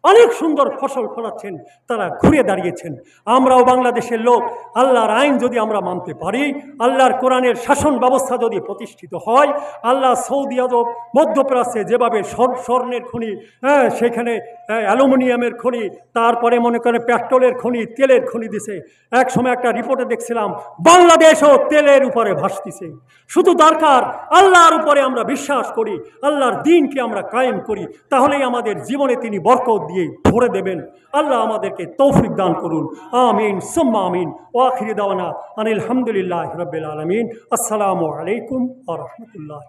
অনেক সুন্দর ফসল ফলাচ্ছেন, তারা ঘুরে দাঁড়িয়েছেন। আমরাও বাংলাদেশের লোক, আল্লাহর আইন যদি আমরা মানতে পারি, আল্লাহর কোরআনের শাসন ব্যবস্থা যদি প্রতিষ্ঠিত হয়, আল্লাহ সৌদি আরব, মধ্যপ্রাচ্যে যেভাবে স্বর্ণের খনি, হ্যাঁ, সেখানে অ্যালুমিনিয়ামের খনি, তারপরে মনে করেন পেট্রোলের খনি, তেলের খনি দিছে। এক সময় একটা রিপোর্টে দেখছিলাম বাংলাদেশও তেলের উপরে ভাসতেছে। শুধু দরকার আল্লাহর উপরে আমরা বিশ্বাস করি, আল্লাহর দিনকে আমরা কায়েম করি, তাহলেই আমাদের জীবনে তিনি বরকত দিয়ে ভরে দেবেন। আল্লাহ আমাদেরকে তৌফিক দান করুন। আমিন সুম্মা আমিন। ওয়া আখিরি দাওয়ানা আনিল হামদুলিল্লাহি রাব্বিল আলামিন। আসসালামু আলাইকুম ওয়া রাহমাতুল্লাহ।